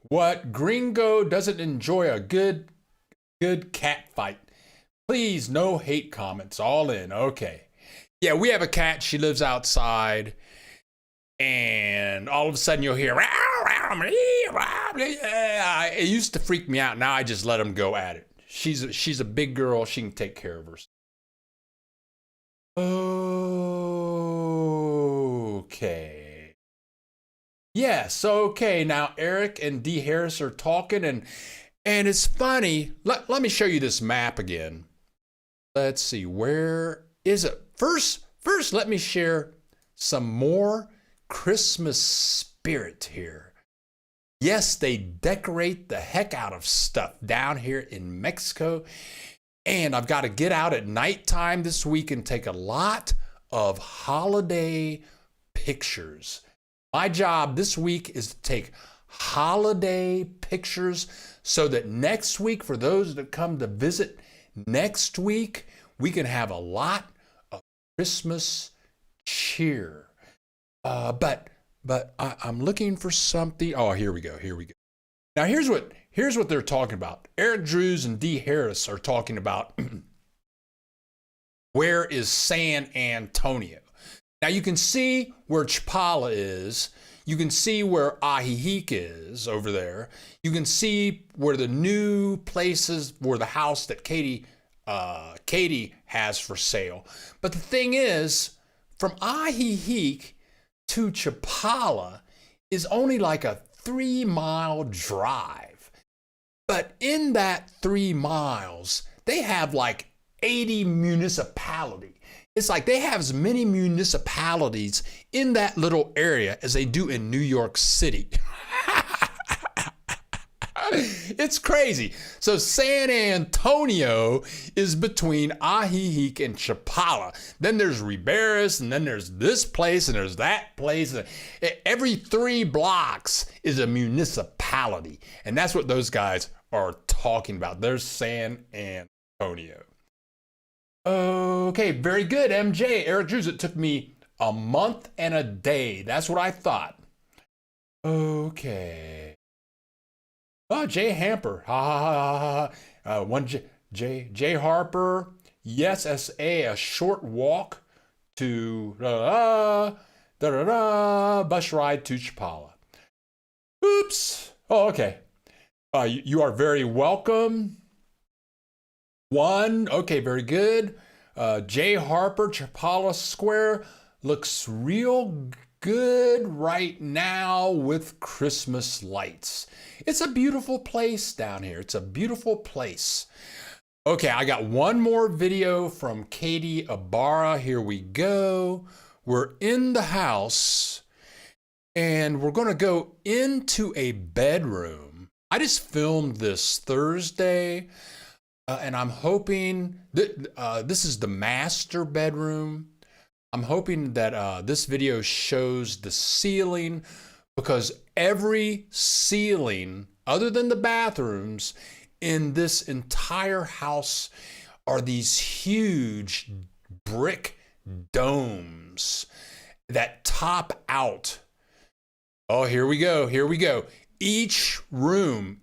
What gringo doesn't enjoy a good cat fight? Please, no hate comments. All in. Okay. Yeah, we have a cat. She lives outside. And all of a sudden you'll hear, it used to freak me out. Now I just let him go at it. She's a big girl. She can take care of herself. Okay. Yes, okay. Now Eric and D. Harris are talking, and it's funny. Let me show you this map again. Let's see, where is it? First, let me share some more Christmas spirit here. Yes, they decorate the heck out of stuff down here in Mexico. And I've got to get out at nighttime this week and take a lot of holiday pictures. My job this week is to take holiday pictures so that next week, for those that come to visit next week, we can have a lot of Christmas cheer. But I'm looking for something. Oh, here we go. Now here's what they're talking about. Eric Drews and D. Harris are talking about where is San Antonio. Now you can see where Chapala is. You can see where Ajijic is over there. You can see where the new places, where the house that Katie has for sale. But the thing is, from Ajijic to Chapala is only like a 3-mile drive. But in that 3 miles, they have like 80 municipalities. It's like they have as many municipalities in that little area as they do in New York City. It's crazy. So San Antonio is between Ajijic and Chapala. Then there's Riberas, and then there's this place, and there's that place. Every 3 blocks is a municipality. And that's what those guys are talking about. There's San Antonio. Okay, very good, MJ. Eric Drews, it took me a month and a day. That's what I thought. Okay. Oh, Jay Hamper. Ha ha ha ha. One J Harper. Yes, SA. A short walk to bus ride to Chapala. Oops. Oh, okay. You are very welcome. One. Okay, very good. J Harper, Chapala Square looks real good right now with Christmas lights. It's a beautiful place down here. It's a beautiful place. Okay, I got one more video from Katie Ibarra. Here we go. We're in the house and we're going to go into a bedroom. I just filmed this Thursday and I'm hoping that this is the master bedroom. I'm hoping that this video shows the ceiling because every ceiling other than the bathrooms in this entire house are these huge brick domes that top out. Oh, here we go. Here we go. Each room,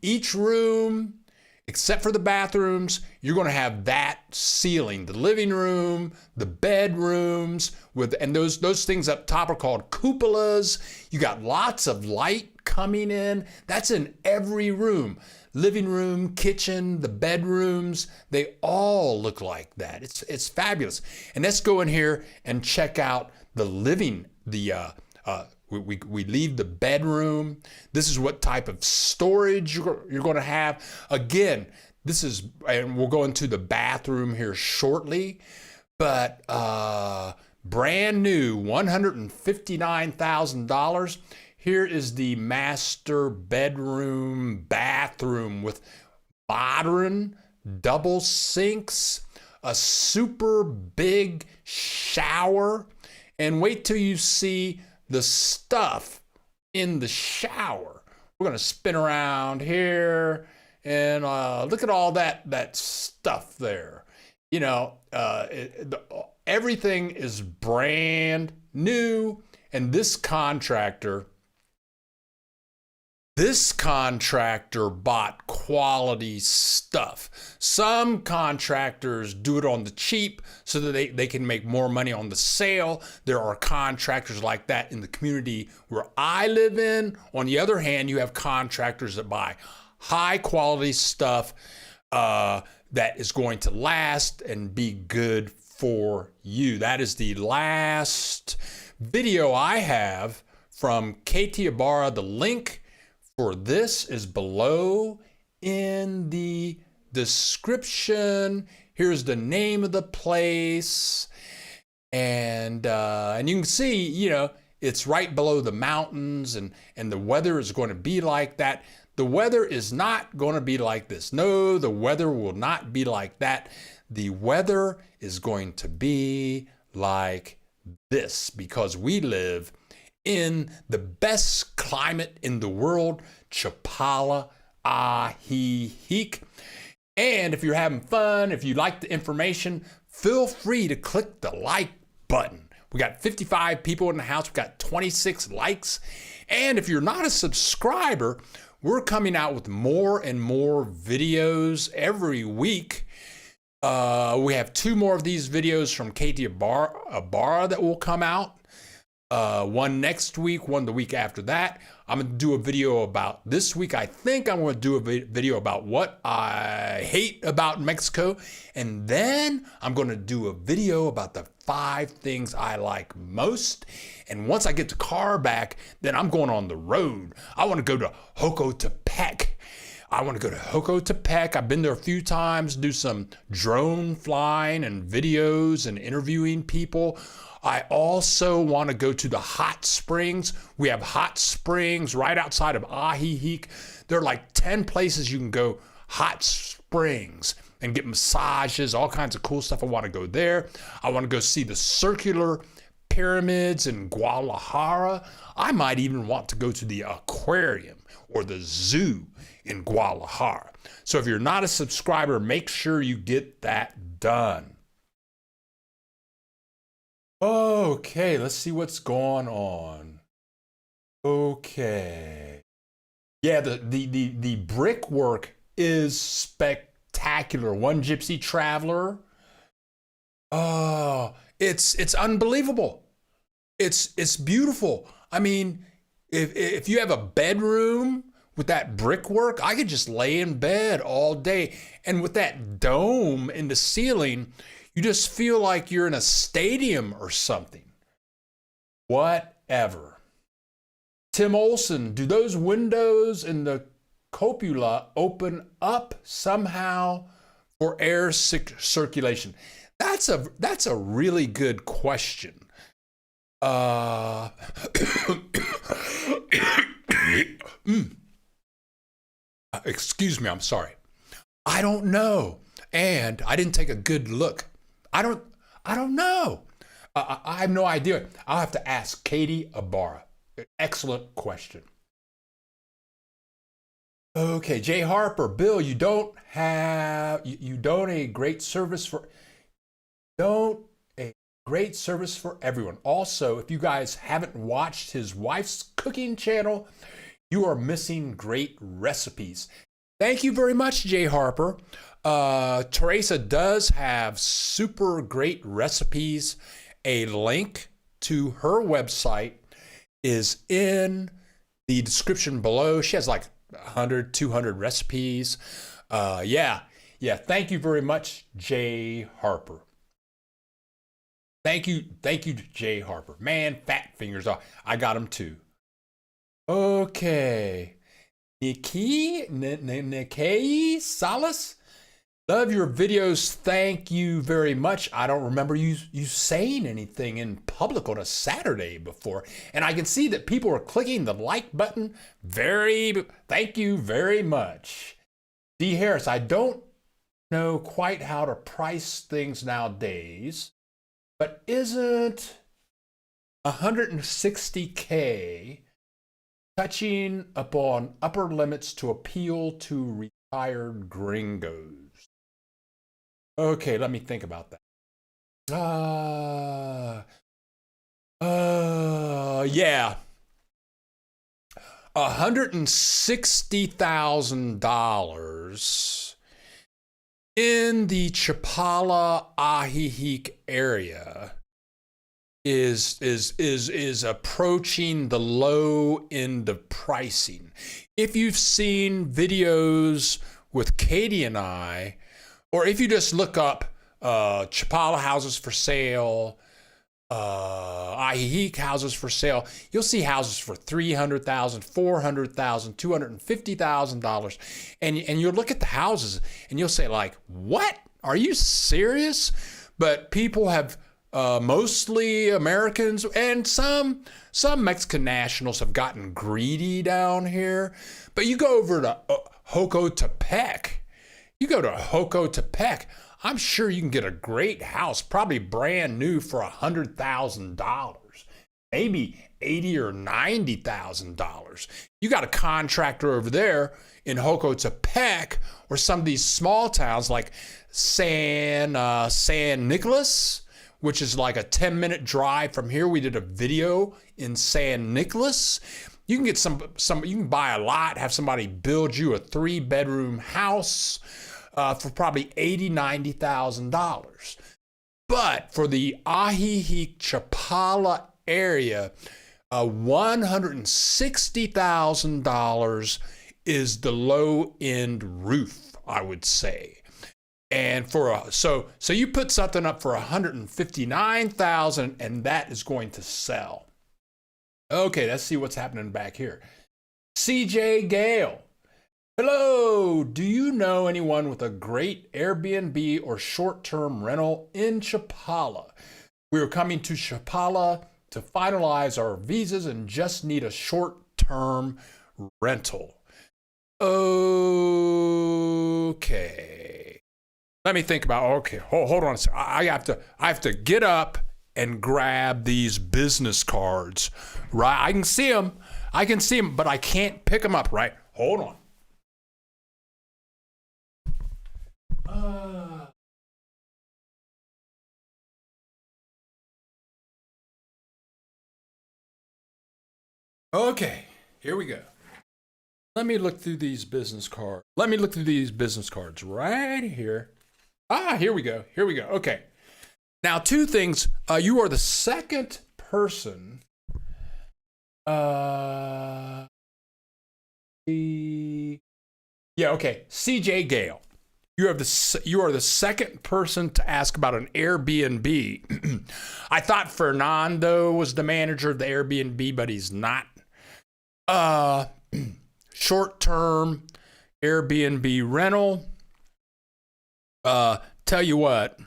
except for the bathrooms, you're going to have that ceiling. The living room, the bedrooms, and those things up top are called cupolas. You got lots of light coming in. That's in every room. Living room, kitchen, the bedrooms, they all look like that. It's fabulous. And let's go in here and check out the living, we leave the bedroom. This is what type of storage you're going to have. Again, this is, and we'll go into the bathroom here shortly, but brand new, $159,000. Here is the master bathroom with modern double sinks, a super big shower, and wait till you see the stuff in the shower. We're gonna spin around here and look at all that stuff there. You know, everything is brand new, and this contractor bought quality stuff. Some contractors do it on the cheap so that they can make more money on the sale. There are contractors like that in the community where I live in. On the other hand, you have contractors that buy high quality stuff that is going to last and be good for you. That is the last video I have from Katie Ibarra. The link for this is below in the description. Here's the name of the place. And you can see, you know, it's right below the mountains and the weather is going to be like that. The weather is not going to be like this. No, the weather will not be like that. The weather is going to be like this because we live in the best climate in the world, Chapala Mexico. And if you're having fun, if you like the information, feel free to click the like button. We got 55 people in the house. We got 26 likes. And if you're not a subscriber, we're coming out with more and more videos every week. We have 2 more of these videos from Katie Ibarra that will come out. One next week, one the week after that. I'm going to do a video about this week. I think I'm going to do a video about what I hate about Mexico. And then I'm going to do a video about the 5 things I like most. And once I get the car back, then I'm going on the road. I want to go to Jocotepec. I've been there a few times, do some drone flying and videos and interviewing people. I also want to go to the hot springs. We have hot springs right outside of Ajijic. There are like 10 places you can go hot springs and get massages, all kinds of cool stuff. I want to go there. I want to go see the circular pyramids in Guadalajara. I might even want to go to the aquarium or the zoo in Guadalajara. So if you're not a subscriber, make sure you get that done. Okay, let's see what's going on. Okay. Yeah, the brickwork is spectacular. One gypsy traveler. Oh, it's unbelievable. It's beautiful. I mean, if you have a bedroom with that brickwork, I could just lay in bed all day. And with that dome in the ceiling, you just feel like you're in a stadium or something. Whatever. Tim Olson, do those windows in the copula open up somehow for air circulation? That's a really good question. Uh, excuse me, I'm sorry. I don't know, and I didn't take a good look. I don't. I don't know. I have no idea. I'll have to ask Katie Ibarra. Excellent question. Okay, Jay Harper, Bill, you don't a great service for don't a great service for everyone. Also, if you guys haven't watched his wife's cooking channel, you are missing great recipes. Thank you very much, Jay Harper. Teresa does have super great recipes. A link to her website is in the description below. She has like 100, 200 recipes. Yeah. Thank you very much, Jay Harper. Thank you, Jay Harper. Man, fat fingers. I got them too. Okay. Nikki Salas. Love your videos. Thank you very much. I don't remember you saying anything in public on a Saturday before. And I can see that people are clicking the like button. Thank you very much. D. Harris, I don't know quite how to price things nowadays, but isn't 160K touching upon upper limits to appeal to retired gringos? Okay, let me think about that. Yeah. $160,000 in the Chapala Ajijic area is approaching the low end of pricing. If you've seen videos with Katie and I, or if you just look up Chapala houses for sale, Ajijic houses for sale, you'll see houses for $300,000, $400,000, $250,000, and you'll look at the houses and you'll say like, "What? Are you serious?" But people have mostly Americans and some Mexican nationals have gotten greedy down here. But you go over to Jocotepec. You go to Jocotepec, I'm sure you can get a great house, probably brand new for $100,000, maybe $80,000 or $90,000. You got a contractor over there in Jocotepec or some of these small towns like San Nicolas, which is like a 10-minute drive from here. We did a video in San Nicolas. You can get some you can buy a lot, have somebody build you a 3-bedroom house for probably $80,000, $90,000. But for the Ajijic Chapala area, $160,000 is the low end roof, I would say. And so you put something up for $159,000 and that is going to sell. Okay, let's see what's happening back here. CJ Gale. Hello, do you know anyone with a great Airbnb or short-term rental in Chapala? We are coming to Chapala to finalize our visas and just need a short-term rental. Okay. Let me think about, okay, hold on a second. I have to get up and grab these business cards, right? I can see them, but I can't pick them up, right? Hold on. Okay, here we go. Let me look through these business cards. Let me look through these business cards right here. Here we go. Here we go. Okay. Now, two things. You are the second person. Okay. CJ Gale. You are the second person to ask about an Airbnb. I thought Fernando was the manager of the Airbnb, but he's not. Short-term Airbnb rental. Tell you what.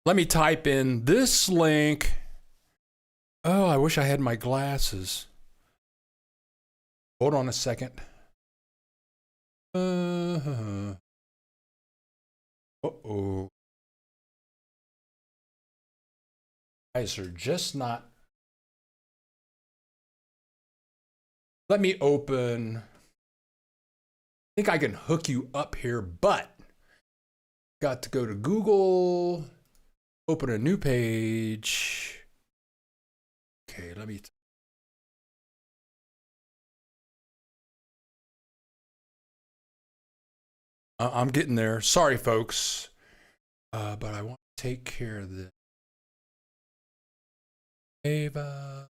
Let me type in this link. Oh, I wish I had my glasses. Hold on a second. Uh-oh. Guys are just not. Let me open. I think I can hook you up here, but got to go to Google, open a new page. Okay, let me. I'm getting there. Sorry, folks. But I want to take care of this. Ava.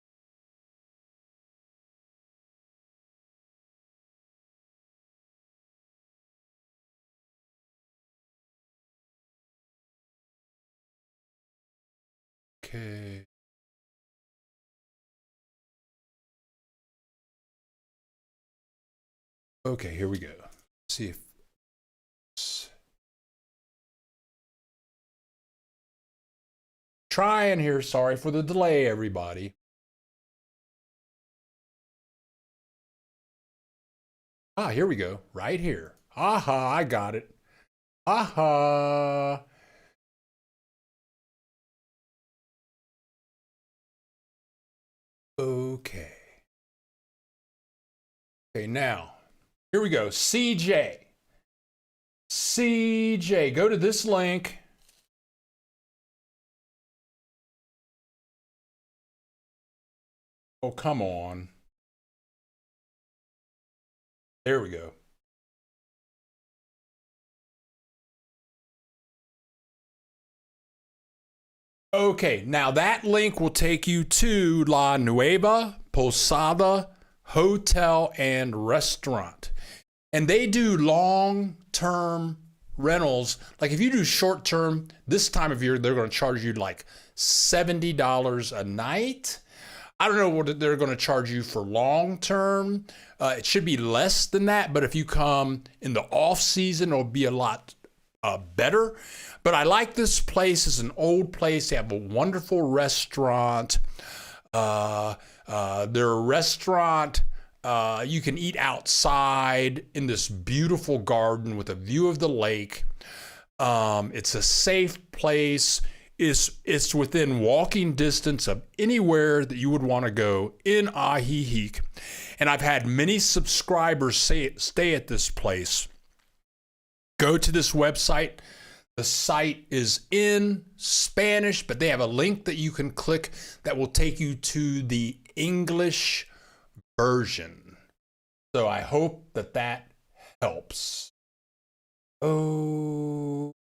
Okay. Okay, here we go. Let's see if. Trying here. Sorry for the delay, everybody. Here we go. Right here. Aha, I got it. Aha. Okay. Okay, now, here we go. CJ. CJ, go to this link. Oh, come on. There we go. Okay, now that link will take you to La Nueva Posada Hotel and Restaurant. And they do long-term rentals. Like if you do short-term, this time of year, they're going to charge you like $70 a night. I don't know what they're going to charge you for long-term. It should be less than that, but if you come in the off-season, it'll be a lot better. But I like this place. It's an old place. They have a wonderful restaurant. Their restaurant, you can eat outside in this beautiful garden with a view of the lake. It's a safe place. It's within walking distance of anywhere that you would want to go in Ajijic. And I've had many subscribers stay at this place. Go to this website. The site is in Spanish, but they have a link that you can click that will take you to the English version. So I hope that helps. Oh,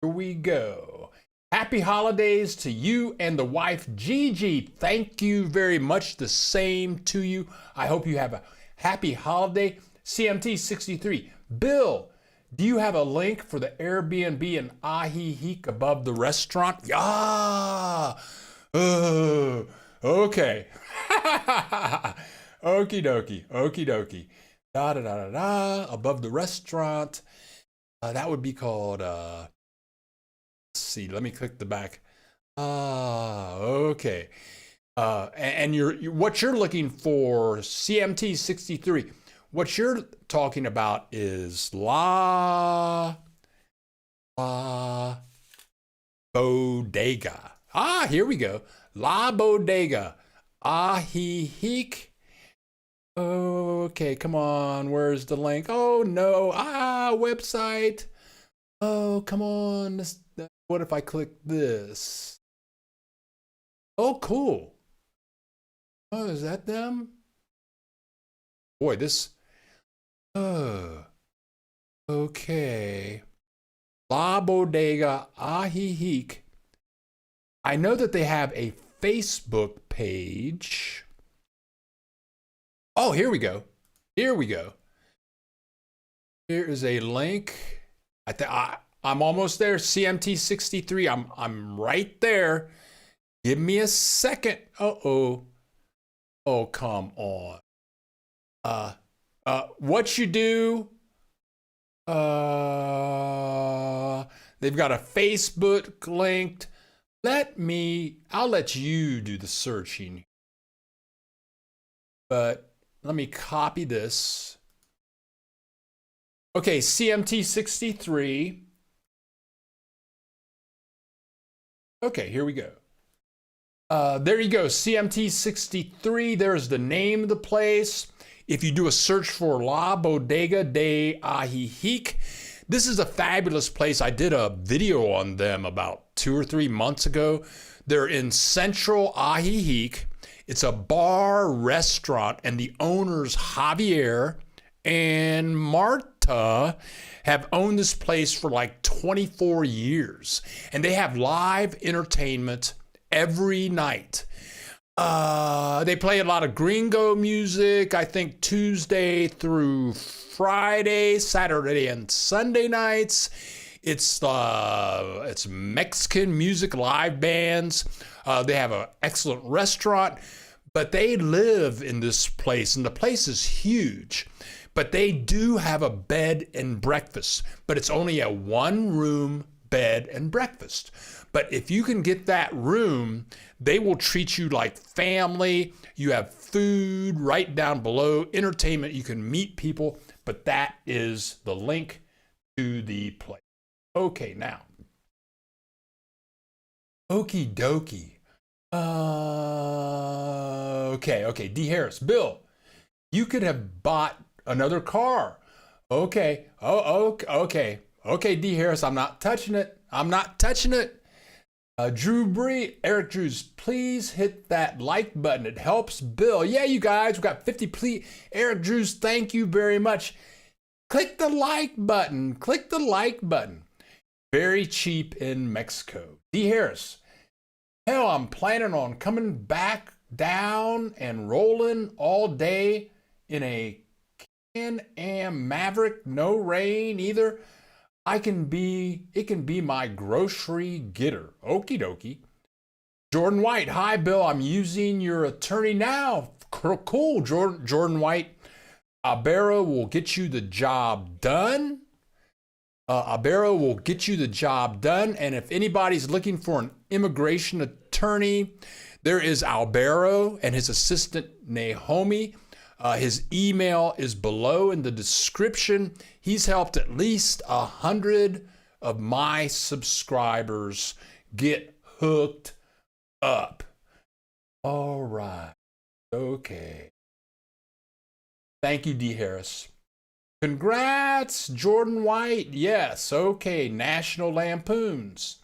here we go. Happy holidays to you and the wife, Gigi. Thank you very much. The same to you. I hope you have a happy holiday. CMT63. Bill, do you have a link for the Airbnb in Ajijic above the restaurant? Yeah. Okay. Okie dokie. Okie dokie. Da da da da da. Above the restaurant. That would be called. Let's see. Let me click the back. Okay. And what you're looking for, CMT63. What you're talking about is La Bodega. Here we go. La Bodega. Ajijic. Okay, come on. Where's the link? Oh, no. Website. Oh, come on. What if I click this? Oh, cool. Oh, is that them? Boy, this, okay. La Bodega Ajijic. I know that they have a Facebook page. Oh, here we go. Here we go. Here is a link. I'm almost there. CMT63. I'm right there. Give me a second. Uh-oh. Oh, come on. What you do? They've got a Facebook linked. I'll let you do the searching. But let me copy this. Okay, CMT63. Okay, here we go. There you go, CMT63. There's the name of the place. If you do a search for La Bodega de Ajijic, this is a fabulous place. I did a video on them about 2 or 3 months ago. They're in central Ajijic. It's a bar restaurant, and the owners, Javier and Marta, have owned this place for like 24 years. And they have live entertainment every night. They play a lot of gringo music, I think Tuesday through Friday, Saturday and Sunday nights. It's Mexican music, live bands. They have an excellent restaurant, but they live in this place, and the place is huge. But they do have a bed and breakfast, but it's only a 1-room bed and breakfast. But if you can get that room, they will treat you like family. You have food right down below, entertainment. You can meet people, but that is the link to the place. Okay, now. Okie dokie. Okay. D. Harris. Bill, you could have bought another car. Okay. Okay, D. Harris, I'm not touching it. Drew Bree, Eric Drews, please hit that like button. It helps Bill. Yeah, you guys, we got 50. Please, Eric Drews, thank you very much. Click the like button. Very cheap in Mexico. D. Harris, hell, I'm planning on coming back down and rolling all day in a Can-Am Maverick. No rain either. It can be my grocery getter. Okie dokie. Jordan White, hi Bill, I'm using your attorney now. Cool, Jordan White. Abera will get you the job done. And if anybody's looking for an immigration attorney, there is Albero and his assistant Naomi. His email is below in the description. He's helped at least 100 of my subscribers get hooked up. All right. Okay. Thank you, D. Harris. Congrats, Jordan White. Yes. Okay. National Lampoons.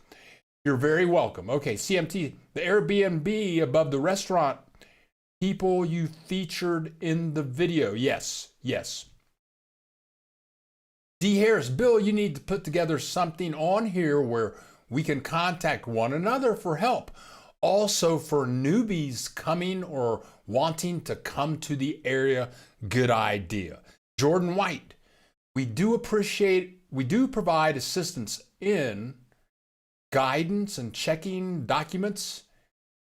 You're very welcome. Okay. CMT, the Airbnb above the restaurant. People you featured in the video. Yes. D. Harris, Bill, you need to put together something on here where we can contact one another for help. Also for newbies coming or wanting to come to the area, good idea. Jordan White, we do provide assistance in guidance and checking documents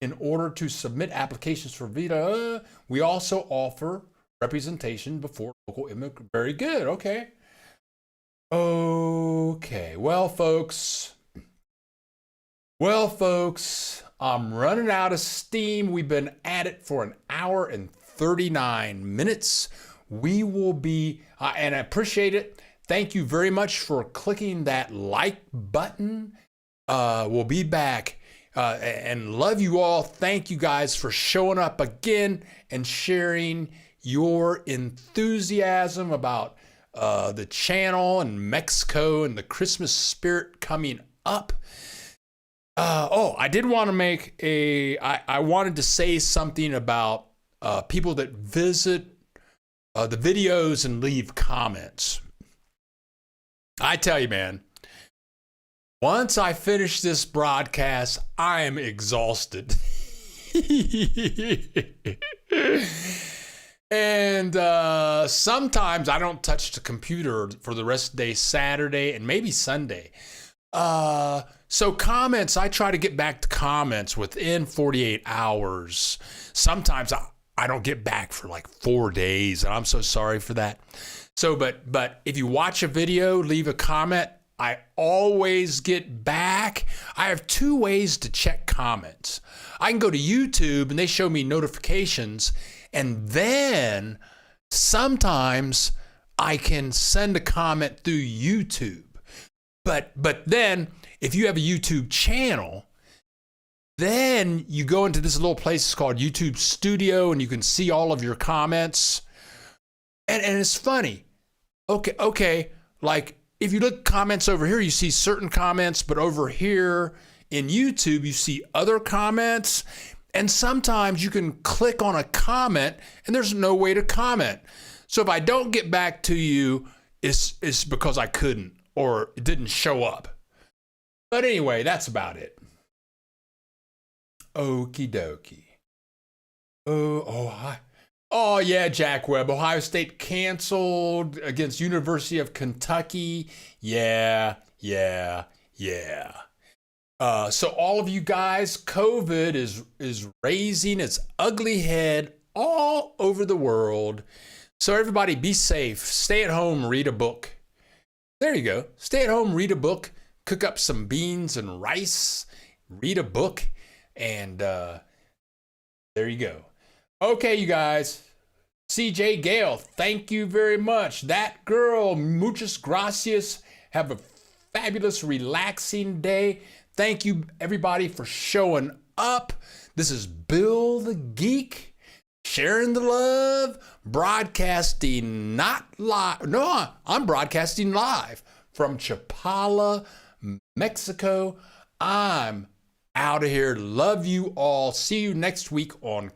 in order to submit applications for visa. We also offer representation before local immigrant. Very good. Okay. Well, folks, I'm running out of steam. We've been at it for 1 hour and 39 minutes. We will be, and I appreciate it. Thank you very much for clicking that like button. We'll be back. And love you all. Thank you guys for showing up again and sharing your enthusiasm about the channel and Mexico and the Christmas spirit coming up. I did want to I wanted to say something about people that visit the videos and leave comments. I tell you, man, once I finish this broadcast, I am exhausted. And sometimes I don't touch the computer for the rest of the day, Saturday and maybe Sunday. So comments, I try to get back to comments within 48 hours. Sometimes I don't get back for like 4 days, and I'm so sorry for that. So, but if you watch a video, leave a comment, I always get back. I have 2 ways to check comments. I can go to YouTube and they show me notifications, and then sometimes I can send a comment through YouTube. But then if you have a YouTube channel, then you go into this little place called YouTube Studio and you can see all of your comments. And it's funny. Okay, like if you look comments over here, you see certain comments, but over here in YouTube, you see other comments. And sometimes you can click on a comment and there's no way to comment. So if I don't get back to you, it's because I couldn't or it didn't show up. But anyway, that's about it. Okie dokie. Oh yeah, Jack Webb. Ohio State canceled against University of Kentucky. Yeah. So all of you guys, COVID is raising its ugly head all over the world. So everybody be safe. Stay at home, read a book. There you go. Stay at home, read a book, cook up some beans and rice, read a book, and there you go. Okay, you guys. CJ Gale, thank you very much. That girl, muchas gracias. Have a fabulous, relaxing day. Thank you, everybody, for showing up. This is Bill the Geek, sharing the love, broadcasting not live. No, I'm broadcasting live from Chapala, Mexico. I'm out of here. Love you all. See you next week on